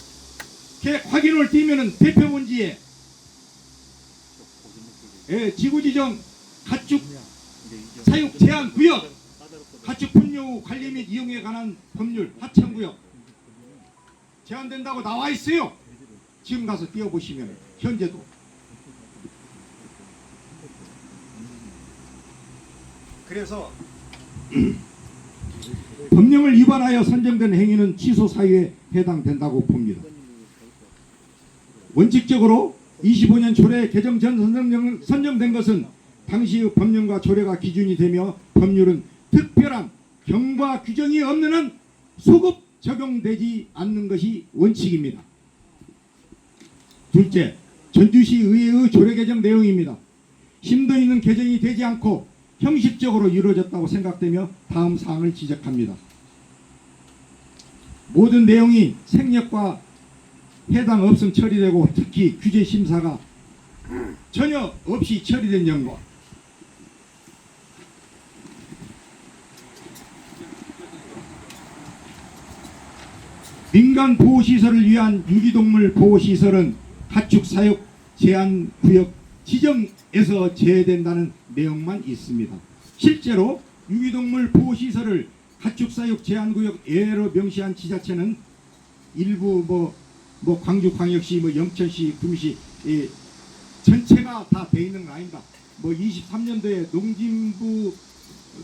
계획 확인을 띄면은 대표본지에 지구지정 가축 사육 제한 구역, 가축 분뇨 관리 및 이용에 관한 법률 하천구역 제한된다고 나와 있어요. 지금 가서 띄워보시면 현재도. 그래서 법령을 위반하여 선정된 행위는 취소 사유에 해당된다고 봅니다. 원칙적으로 25년 조례 개정 전 선정된 것은 당시의 법령과 조례가 기준이 되며 법률은 특별한 경과 규정이 없는 한 소급 적용되지 않는 것이 원칙입니다. 둘째, 전주시 의회의 조례 개정 내용입니다. 심도 있는 개정이 되지 않고 형식적으로 이루어졌다고 생각되며 다음 사항을 지적합니다. 모든 내용이 생략과 해당 없음 처리되고 특히 규제 심사가 전혀 없이 처리된 점과 민간 보호시설을 위한 유기동물 보호시설은 가축 사육 제한 구역 지정에서 제외된다는 내용만 있습니다. 실제로 유기동물 보호시설을 가축사육 제한구역 예외로 명시한 지자체는 일부 뭐 광주광역시, 영천시, 구미시 전체가 다 돼 있는 거 아닌가? 23년도에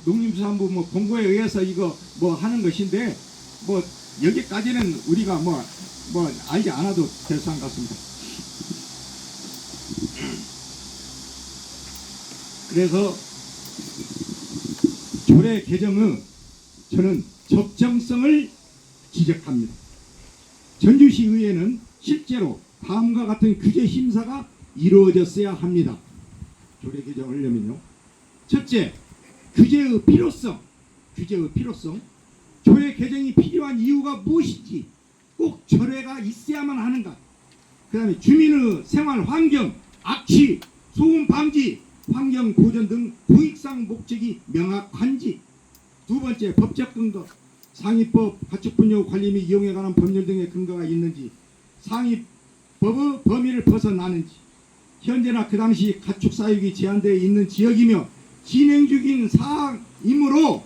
농림수산부 공고에 의해서 이거 하는 것인데 여기까지는 우리가 알지 않아도 될 것 같습니다. 그래서 조례 개정의 저는 적정성을 지적합니다. 전주시 의회는 실제로 다음과 같은 규제 심사가 이루어졌어야 합니다. 조례 개정을 하려면요. 첫째, 규제의 필요성. 조례 개정이 필요한 이유가 무엇인지 꼭 조례가 있어야만 하는가. 그 다음에 주민의 생활 환경, 악취, 소음 방지, 환경 보존 등 공익상 목적이 명확한지. 두 번째, 법적 근거, 상위법, 가축분뇨 관리 및 이용에 관한 법률 등의 근거가 있는지, 상위법의 범위를 벗어나는지, 현재나 그 당시 가축 사육이 제한되어 있는 지역이며 진행 중인 사항이므로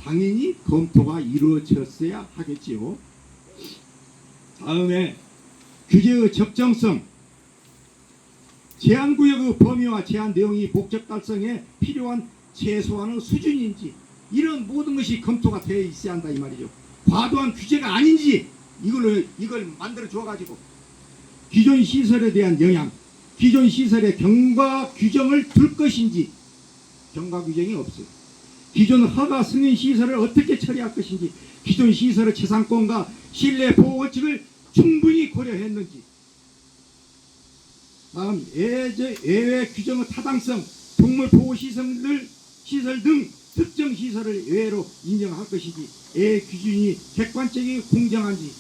당연히 검토가 이루어졌어야 하겠지요. 다음에 규제의 적정성, 제한구역의 범위와 제한 내용이 목적 달성에 필요한 최소한의 수준인지, 이런 모든 것이 검토가 되어 있어야 한다 이 말이죠. 과도한 규제가 아닌지 이걸 만들어 줘가지고 기존 시설에 대한 영향, 기존 시설에 경과 규정을 둘 것인지, 경과 규정이 없어요. 기존 허가 승인 시설을 어떻게 처리할 것인지, 기존 시설의 재산권과 신뢰 보호 원칙을 충분히 고려했는지, 다음 예외 규정의 타당성, 동물 보호 시설 등 특정 시설을 예외로 인정할 것인지, 예외 기준이 객관적이고 공정한지.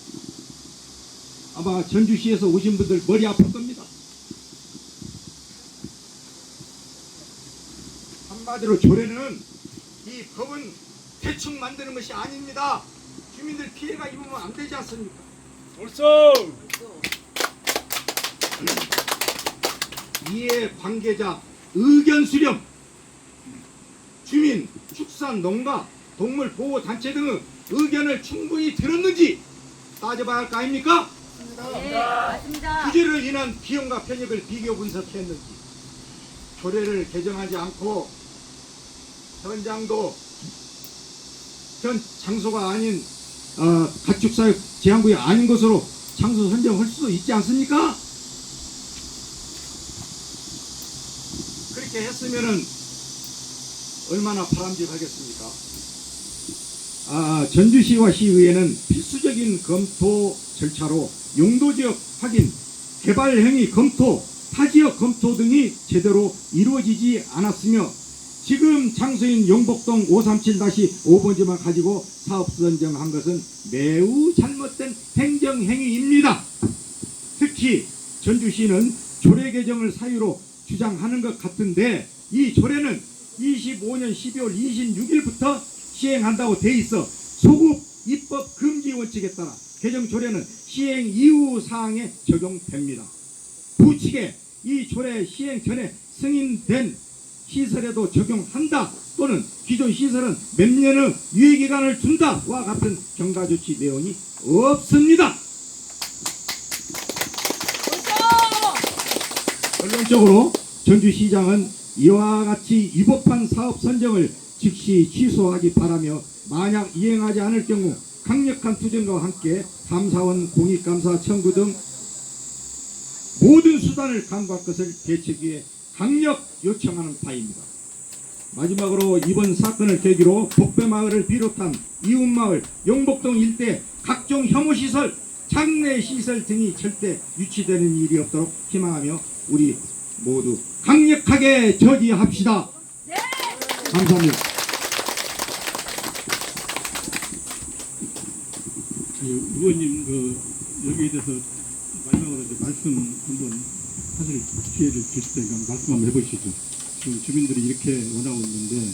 아마 전주시에서 오신 분들 머리 아플 겁니다. 한마디로 조례는, 이 법은 대충 만드는 것이 아닙니다. 주민들 피해가 입으면 안 되지 않습니까? 옳소. 이해 관계자 의견 수렴, 주민, 축산, 농가, 동물 보호 단체 등의 의견을 충분히 들었는지 따져봐야 할 거 아닙니까? 네, 맞습니다. 규제로 인한 비용과 편익을 비교 분석했는지, 조례를 개정하지 않고 현 장소가 아닌 가축사육 제한구역 아닌 것으로 장소 선정할 수도 있지 않습니까? 그렇게 했으면은 얼마나 바람직하겠습니까? 전주시와 시의회는 필수적인 검토 절차로 용도지역 확인, 개발 행위 검토, 타지역 검토 등이 제대로 이루어지지 않았으며 지금 장소인 용복동 537-5번지만 가지고 사업 선정한 것은 매우 잘못된 행정행위입니다. 특히 전주시는 조례 개정을 사유로 주장하는 것 같은데 이 조례는 25년 12월 26일부터 시행한다고 돼 있어 소급 입법 금지 원칙에 따라 개정 조례는 시행 이후 사항에 적용됩니다. 부칙에 이 조례 시행 전에 승인된 시설에도 적용한다 또는 기존 시설은 몇 년의 유예기간을 둔다와 같은 경과조치 내용이 없습니다. 결론적으로 전주시장은 이와 같이 위법한 사업 선정을 즉시 취소하기 바라며 만약 이행하지 않을 경우 강력한 투쟁과 함께 감사원 공익감사 청구 등 모든 수단을 강구할 것을 대책위에 강력 요청하는 바입니다. 마지막으로 이번 사건을 계기로 복배마을을 비롯한 이웃마을, 용복동 일대 각종 혐오시설, 장례시설 등이 절대 유치되는 일이 없도록 희망하며 우리 모두 강력하게 저지합시다. 네. 감사합니다. 의원님 여기에 대해서 마지막으로 이제 말씀 한번 사실 기회를 주실 테니까 말씀 한번 해보시죠. 지금 주민들이 이렇게 원하고 있는데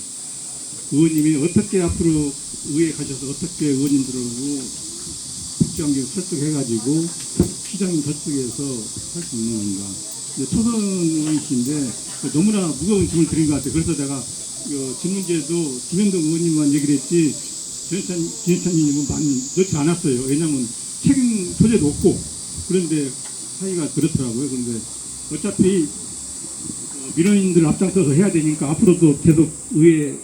의원님이 어떻게 앞으로 의회에 가셔서 어떻게 의원님들하고 국정기획 설득해가지고 시장님 설득해서 할 수 있는 건가. 초선 의원이신데 너무나 무거운 질문을 드린 것 같아요. 그래서 내가 질문지에도 김현동 의원님만 얘기를 했지 진해찬님은 많이 넣지 않았어요. 왜냐하면 책임 소재도 없고 그런데 사이가 그렇더라고요. 그런데 어차피 민원인들 앞장서서 해야 되니까 앞으로도 계속 의회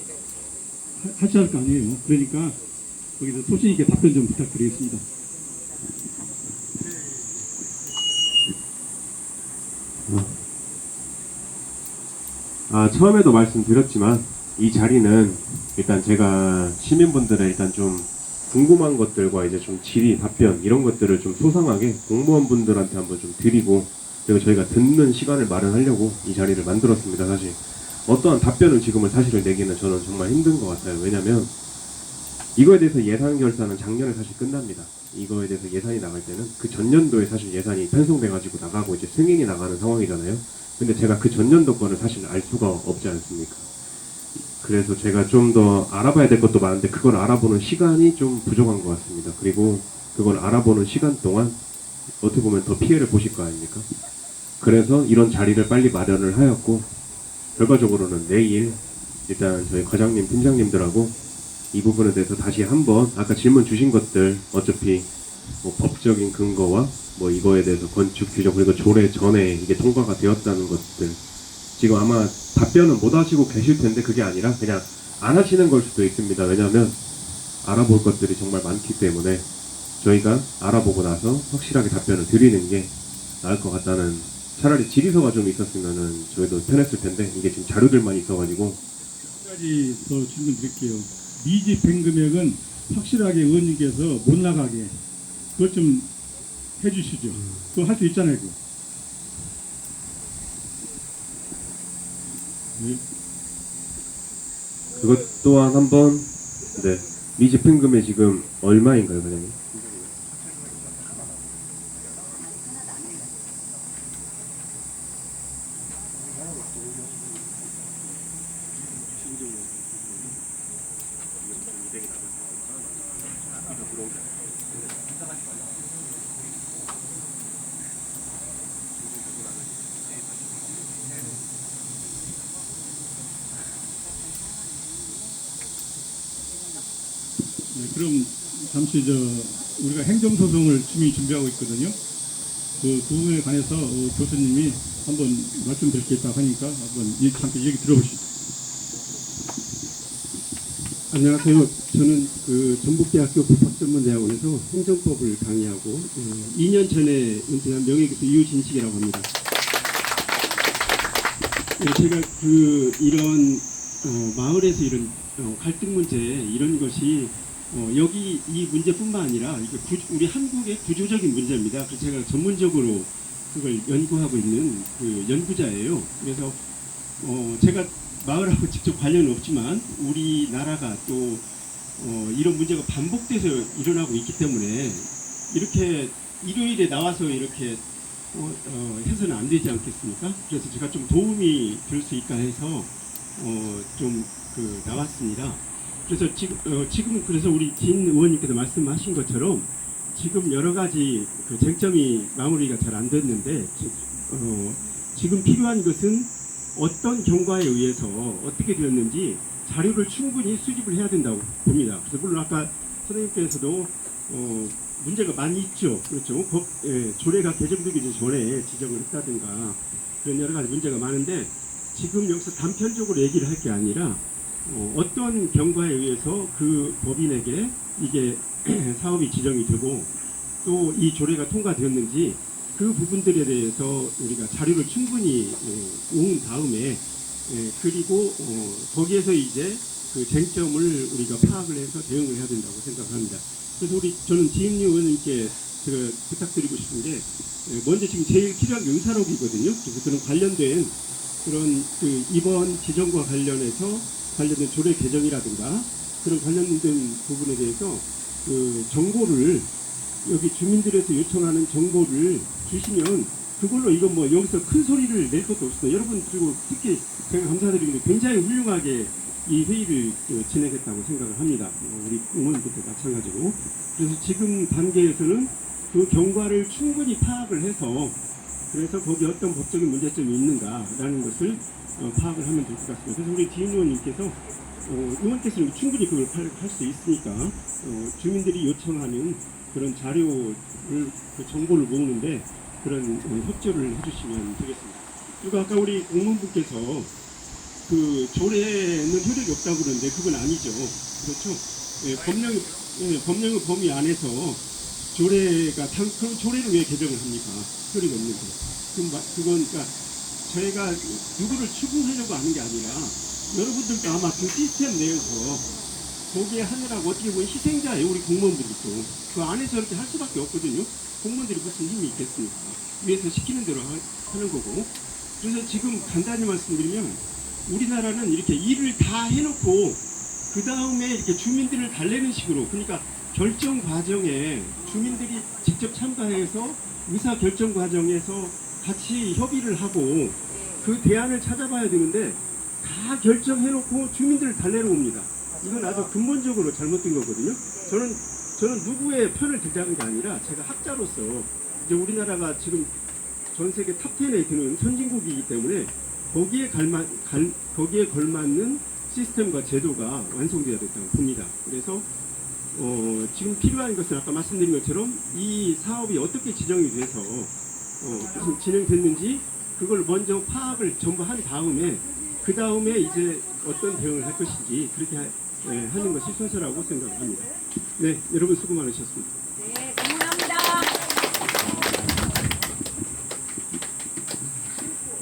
하셔야 할 거 아니에요. 그러니까 거기서 소신 있게 답변 좀 부탁드리겠습니다. 처음에도 말씀드렸지만 이 자리는 일단 제가 시민분들의 일단 좀 궁금한 것들과 이제 좀 질의, 답변 이런 것들을 좀 소상하게 공무원분들한테 한번 좀 드리고 그리고 저희가 듣는 시간을 마련하려고 이 자리를 만들었습니다. 사실 어떠한 답변을 지금은 사실을 내기는 저는 정말 힘든 것 같아요. 왜냐면 이거에 대해서 예산 결산은 작년에 사실 끝납니다. 이거에 대해서 예산이 나갈 때는 그 전년도에 사실 예산이 편성돼 가지고 나가고 이제 승인이 나가는 상황이잖아요. 근데 제가 그 전년도 거를 사실 알 수가 없지 않습니까? 그래서 제가 좀 더 알아봐야 될 것도 많은데 그걸 알아보는 시간이 좀 부족한 것 같습니다. 그리고 그걸 알아보는 시간 동안 어떻게 보면 더 피해를 보실 거 아닙니까? 그래서 이런 자리를 빨리 마련을 하였고 결과적으로는 내일 일단 저희 과장님, 팀장님들하고 이 부분에 대해서 다시 한번 아까 질문 주신 것들 어차피 뭐 법적인 근거와 뭐 이거에 대해서 건축 규정 그리고 조례 전에 이게 통과가 되었다는 것들 지금 아마 답변은 못 하시고 계실 텐데 그게 아니라 그냥 안 하시는 걸 수도 있습니다. 왜냐하면 알아볼 것들이 정말 많기 때문에 저희가 알아보고 나서 확실하게 답변을 드리는 게 나을 것 같다는 차라리 질의서가 좀 있었으면은 저희도 편했을 텐데 이게 지금 자료들만 있어가지고 한 가지 더 질문 드릴게요. 미집행 금액은 확실하게 의원님께서 못 나가게 그것 좀 해주시죠. 그거 할 수 있잖아요. 그거. 네. 그것 또한 한번 네 미집행금이 지금 얼마인가요, 과장님? 네, 그럼 잠시 우리가 행정소송을 지금 준비하고 있거든요. 그 부분에 관해서 교수님이 한번 말씀드릴 게 있다고 하니까 한번 잠깐 얘기 들어보시죠. 안녕하세요. 저는 그 전북대학교 법학전문대학원에서 행정법을 강의하고 2년 전에 은퇴한 명예교수 이우진식이라고 합니다. 제가 이런 마을에서 이런 갈등 문제 이런 것이 여기 이 문제뿐만 아니라 이게 우리 한국의 구조적인 문제입니다. 그래서 제가 전문적으로 그걸 연구하고 있는 그 연구자예요. 그래서 제가 마을하고 직접 관련은 없지만 우리나라가 또 이런 문제가 반복돼서 일어나고 있기 때문에 이렇게 일요일에 나와서 이렇게 해서는 안 되지 않겠습니까? 그래서 제가 좀 도움이 될 수 있까 해서 좀 나왔습니다. 그래서 지금 그래서 우리 진 의원님께서 말씀하신 것처럼 지금 여러 가지 그 쟁점이 마무리가 잘 안 됐는데 지금 필요한 것은 어떤 경과에 의해서 어떻게 되었는지 자료를 충분히 수집을 해야 된다고 봅니다. 그래서 물론 아까 선생님께서도 문제가 많이 있죠. 그렇죠. 조례가 개정되기 전에 지적을 했다든가 그런 여러 가지 문제가 많은데 지금 여기서 단편적으로 얘기를 할 게 아니라 어떤 경과에 의해서 그 법인에게 이게 사업이 지정이 되고 또 이 조례가 통과되었는지 그 부분들에 대해서 우리가 자료를 충분히 모은 다음에 그리고 거기에서 이제 그 쟁점을 우리가 파악을 해서 대응을 해야 된다고 생각합니다. 그래서 저는 지임리 의원님께 제가 부탁드리고 싶은 게 먼저 지금 제일 필요한 게 의사록이거든요. 그래서 그런 관련된 그런 이번 지정과 관련해서 관련된 조례 개정이라든가 그런 관련된 부분에 대해서 그 정보를 여기 주민들에서 요청하는 정보를 주시면 그걸로 이건 뭐 여기서 큰 소리를 낼 것도 없습니다. 여러분 그리고 특히 제가 감사드리는데 굉장히 훌륭하게 이 회의를 진행했다고 생각을 합니다. 우리 의원님들도 마찬가지고. 그래서 지금 단계에서는 그 경과를 충분히 파악을 해서 그래서 거기에 어떤 법적인 문제점이 있는가라는 것을 파악을 하면 될 것 같습니다. 그래서 우리 디인 의원님께서 의원께서는 충분히 그걸 할 수 있으니까 주민들이 요청하는 그런 자료를 그 정보를 모으는데 그런 협조를 해주시면 되겠습니다. 그리고 아까 우리 공무원분께서 그 조례는 효력이 없다고 그러는데 그건 아니죠. 그렇죠? 법령의 범위 안에서 조례가 그럼 조례를 왜 개정을 합니까? 효력이 없는데. 그건 그러니까 저희가 누구를 추궁하려고 하는 게 아니라 여러분들도 아마 그 시스템 내에서 거기에 하느라고 어떻게 보면 희생자예요. 우리 공무원들도. 그 안에서 이렇게 할 수밖에 없거든요. 공무원들이 무슨 힘이 있겠습니까? 위에서 시키는 대로 하는 거고. 그래서 지금 간단히 말씀드리면 우리나라는 이렇게 일을 다 해놓고 그 다음에 이렇게 주민들을 달래는 식으로 그러니까 결정 과정에 주민들이 직접 참가해서 의사 결정 과정에서 같이 협의를 하고 그 대안을 찾아봐야 되는데 다 결정해놓고 주민들을 달래러 옵니다. 이건 아주 근본적으로 잘못된 거거든요. 저는 누구의 편을 들자는 게 아니라 제가 학자로서 이제 우리나라가 지금 전 세계 탑 10에 드는 선진국이기 때문에 거기에 걸맞는 시스템과 제도가 완성되어야 된다고 봅니다. 그래서 지금 필요한 것은 아까 말씀드린 것처럼 이 사업이 어떻게 지정이 돼서 진행됐는지 그걸 먼저 파악을 전부 한 다음에 그 다음에 이제 어떤 대응을 할 것인지 그렇게 하는 것이 순서라고 생각합니다. 네, 여러분 수고 많으셨습니다. 네, 응원합니다.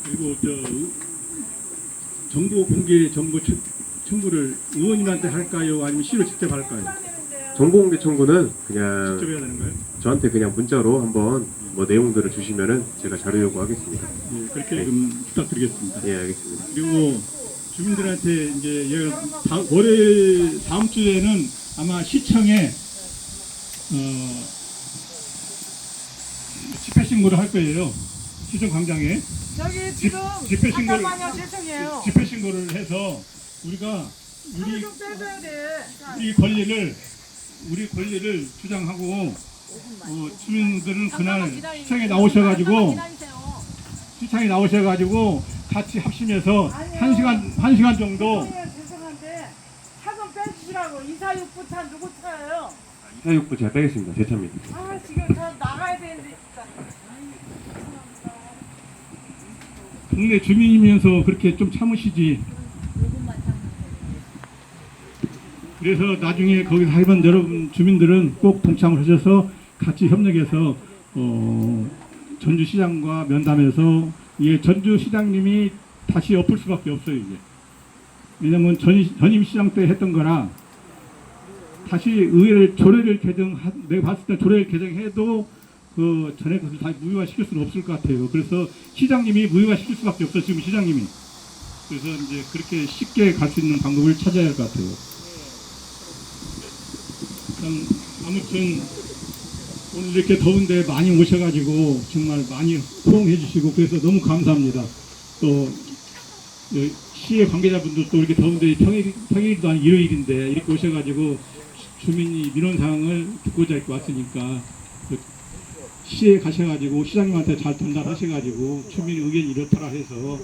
그리고 정보 공개 정보 청구를 의원님한테 할까요? 아니면 시로 직접 할까요? 정보 공개 청구는 그냥 직접 해야 되는 거예요? 저한테 그냥 문자로 한번 뭐 내용들을 주시면은 제가 자료 요구하겠습니다. 예, 그렇게 좀 부탁드리겠습니다. 예, 알겠습니다. 그리고 주민들한테 이제 다음 주에는 아마 시청에 집회 신고를 할 거예요. 시청 광장에. 저기 지금 집회 신고를 방향 실청이에요. 집회 신고를 해서 우리가 좀 빼줘야 돼. 우리 권리를 주장하고 주민들은 그날 시청에 나오셔가지고 같이 합심해서 한 시간 정도. 죄송한데 차 좀 빼주시라고. 이사육부차 누구 차예요? 이사육부 제가 빼겠습니다. 제 차입니다. 아 지금 저 나가야 되는데 진짜. 동네 주민이면서 그렇게 좀 참으시지. 그래서 나중에 거기서 하면 여러분 주민들은 꼭 동참을 하셔서 같이 협력해서 전주시장과 면담해서 전주시장님이 다시 엎을 수밖에 없어요. 이제 왜냐면 전임 시장 때 했던 거라 다시 의회를 내가 봤을 때 조례를 개정해도 그 전에 것을 다 무효화시킬 수는 없을 것 같아요. 그래서 시장님이 무효화시킬 수밖에 없어요. 지금 시장님이. 그래서 이제 그렇게 쉽게 갈 수 있는 방법을 찾아야 할 것 같아요. 아무튼 오늘 이렇게 더운데 많이 오셔가지고 정말 많이 호응해 주시고 그래서 너무 감사합니다. 또 시의 관계자분들도 이렇게 더운데 평일도 아닌 일요일인데 이렇게 오셔가지고 주민이 민원 사항을 듣고자 이렇게 왔으니까 시에 가셔가지고 시장님한테 잘 전달하셔가지고 주민 의견이 이렇더라 해서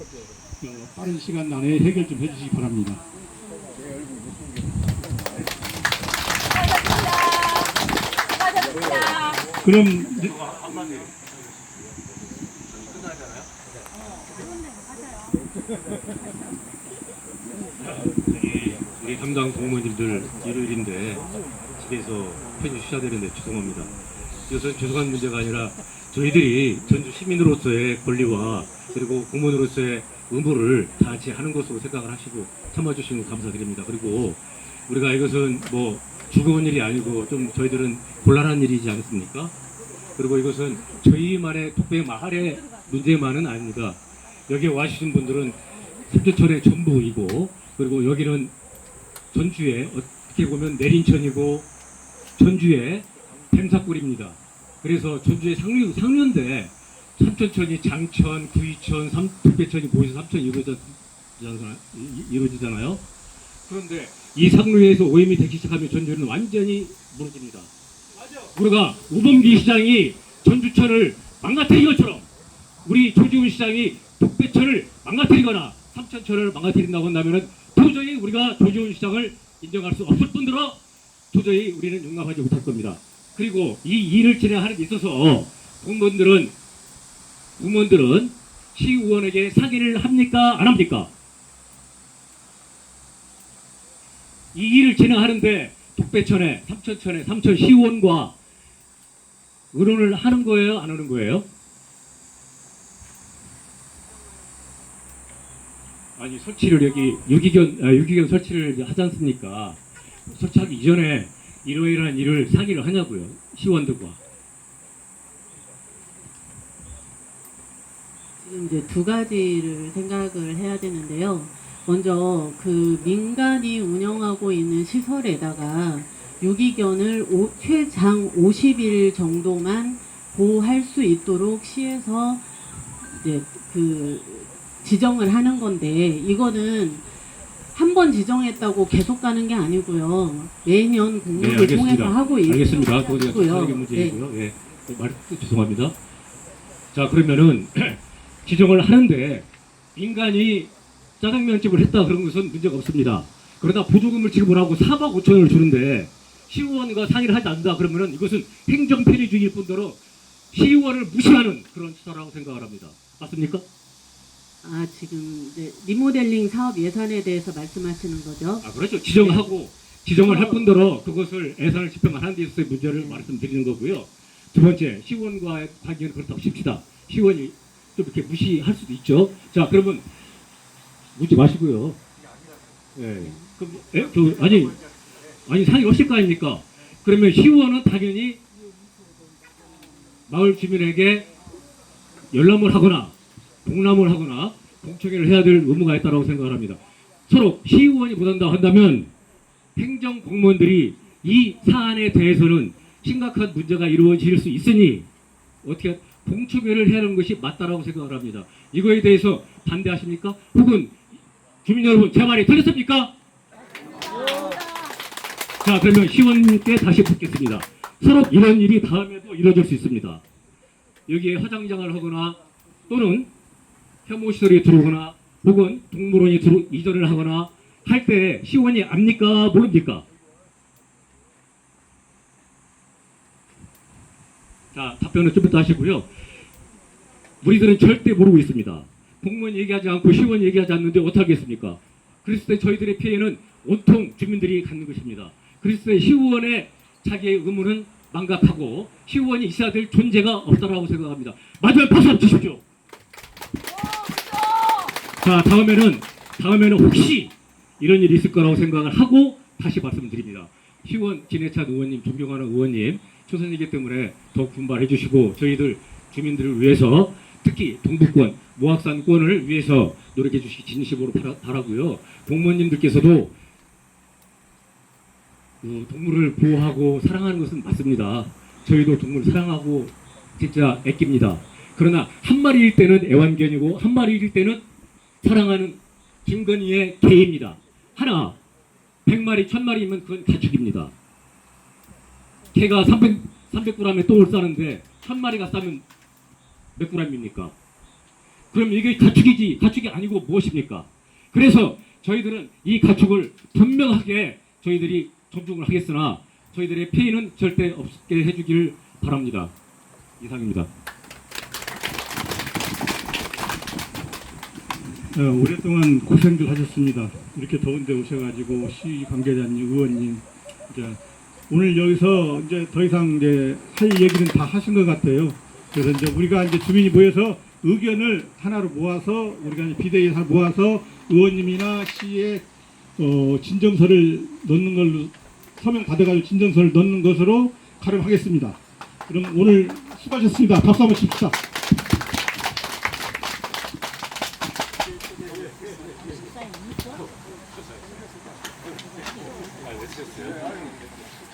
빠른 시간 안에 해결 좀 해주시기 바랍니다. 그럼 이제 우리 담당 공무원님들 일요일인데 집에서 편히 쉬셔야 되는데 죄송합니다. 이것은 죄송한 문제가 아니라 저희들이 전주 시민으로서의 권리와 그리고 공무원으로서의 의무를 다 같이 하는 것으로 생각을 하시고 참아주시는 거 감사드립니다. 그리고 우리가 이것은 뭐 즐거운 일이 아니고 좀 저희들은 곤란한 일이지 않습니까? 그리고 이것은 저희만의 독배 마을의 문제만은 아닙니다. 여기에 와주신 분들은 삼천천의 전부이고 그리고 여기는 전주의 어떻게 보면 내린천이고 전주의 뱀사골입니다. 그래서 전주의 상류인데 삼천천이 장천, 구이천, 북배천이 모여서 삼천이 이루어지잖아요. 그런데 이 상류에서 오염이 되기 시작하면 전주는 완전히 무너집니다. 우리가 우범기 시장이 전주천을 망가뜨린 것처럼 우리 조지훈 시장이 북배천을 망가뜨리거나 삼천천을 망가뜨린다고 한다면 도저히 우리가 조지훈 시장을 인정할 수 없을 뿐더러 도저히 우리는 용납하지 못할 겁니다. 그리고 이 일을 진행하는 데 있어서 공무원들은 시의원에게 상의를 합니까? 안 합니까? 이 일을 진행하는데 북배천에, 삼천천에, 삼천시의원과 의논을 하는 거예요? 안 하는 거예요? 아니 설치를 여기 유기견 설치를 하지 않습니까? 설치하기 이전에 이러이러한 일을 상의를 하냐고요. 시의원들과. 지금 이제 두 가지를 생각을 해야 되는데요. 먼저 그 민간이 운영하고 있는 시설에다가 유기견을 최장 50일 정도만 보호할 수 있도록 시에서 이제 그 지정을 하는 건데 이거는 한 번 지정했다고 계속 가는 게 아니고요. 매년 공모를 통해서 하고 알겠습니다. 그거 제가 문제이고요. 예. 죄송합니다. 자 그러면은 지정을 하는데 민간이 짜장면집을 했다 그런 것은 문제가 없습니다. 그러다 보조금을 지급을 하고 4만 5천원을 주는데 시의원과 상의를 하지 않는다 그러면은 이것은 행정 편의주의일 뿐더러 시의원을 무시하는 그런 시사라고 생각을 합니다. 맞습니까? 아 지금 이제 리모델링 사업 예산에 대해서 말씀하시는 거죠? 아 그렇죠. 지정하고 지정을 할 뿐더러 그것을 예산을 집행하는 데 있어서의 문제를 말씀드리는 거고요. 두 번째 시의원과의 관계는 그렇다고 칩시다. 시의원이 좀 이렇게 무시할 수도 있죠. 자 그러면 묻지 마시고요. 예. 아니 상의 없을 거 아닙니까? 그러면 시의원은 당연히 마을 주민에게 열람을 하거나 동람을 하거나 공청회를 해야 될 의무가 있다고 생각을 합니다. 서로 시의원이 못한다고 한다면 행정 공무원들이 이 사안에 대해서는 심각한 문제가 이루어질 수 있으니 어떻게 공청회를 해야 하는 것이 맞다라고 생각을 합니다. 이거에 대해서 반대하십니까? 혹은 주민 여러분 제 말이 틀렸습니까? 자 그러면 시의원님께 다시 묻겠습니다. 서로 이런 일이 다음에도 이루어질 수 있습니다. 여기에 화장장을 하거나 또는 혐오시설이 들어오거나 혹은 동물원이 이전을 하거나 할 때 시의원이 압니까? 모릅니까? 자 답변은 좀 이따 하시고요. 우리들은 절대 모르고 있습니다. 공무원 얘기하지 않고 시의원 얘기하지 않는데 어떻게 하겠습니까? 그랬을 때 저희들의 피해는 온통 주민들이 갖는 것입니다. 그랬을 때 시의원의 자기의 의무는 망각하고 시의원이 있어야 될 존재가 없다라고 생각합니다. 마지막 박수 한번 주십시오. 자 다음에는 이런 일이 있을 거라고 생각을 하고 다시 말씀드립니다. 희원 진해찬 의원님, 존경하는 의원님, 초선이기 때문에 더 분발해 주시고 저희들 주민들을 위해서 특히 동북권, 모악산권을 위해서 노력해 주시기 진심으로 바라고요. 공무원님들께서도 동물을 보호하고 사랑하는 것은 맞습니다. 저희도 동물 사랑하고 진짜 아낍니다. 그러나 한 마리일 때는 애완견이고 한 마리일 때는 사랑하는 김건희의 개입니다. 하나 100마리, 1000마리면 그건 가축입니다. 개가 300g에 똥을 싸는데 1000마리가 싸면 몇 g입니까? 그럼 이게 가축이지 가축이 아니고 무엇입니까? 그래서 저희들은 이 가축을 분명하게 저희들이 존중을 하겠으나 저희들의 피해는 절대 없게 해주길 바랍니다. 이상입니다. 오랫동안 고생들 하셨습니다. 이렇게 더운데 오셔가지고 시위 관계자님, 의원님, 이제 오늘 여기서 이제 더 이상 이제 할 얘기는 다 하신 것 같아요. 그래서 이제 우리가 이제 주민이 모여서 의견을 하나로 모아서 우리가 이제 비대위 하나 모아서 의원님이나 시에 진정서를 넣는 걸로 서명 받아가지고 진정서를 넣는 것으로 가름하겠습니다. 그럼 오늘 수고하셨습니다. 박수 한번 칩시다. 아, 왜 쳤어요?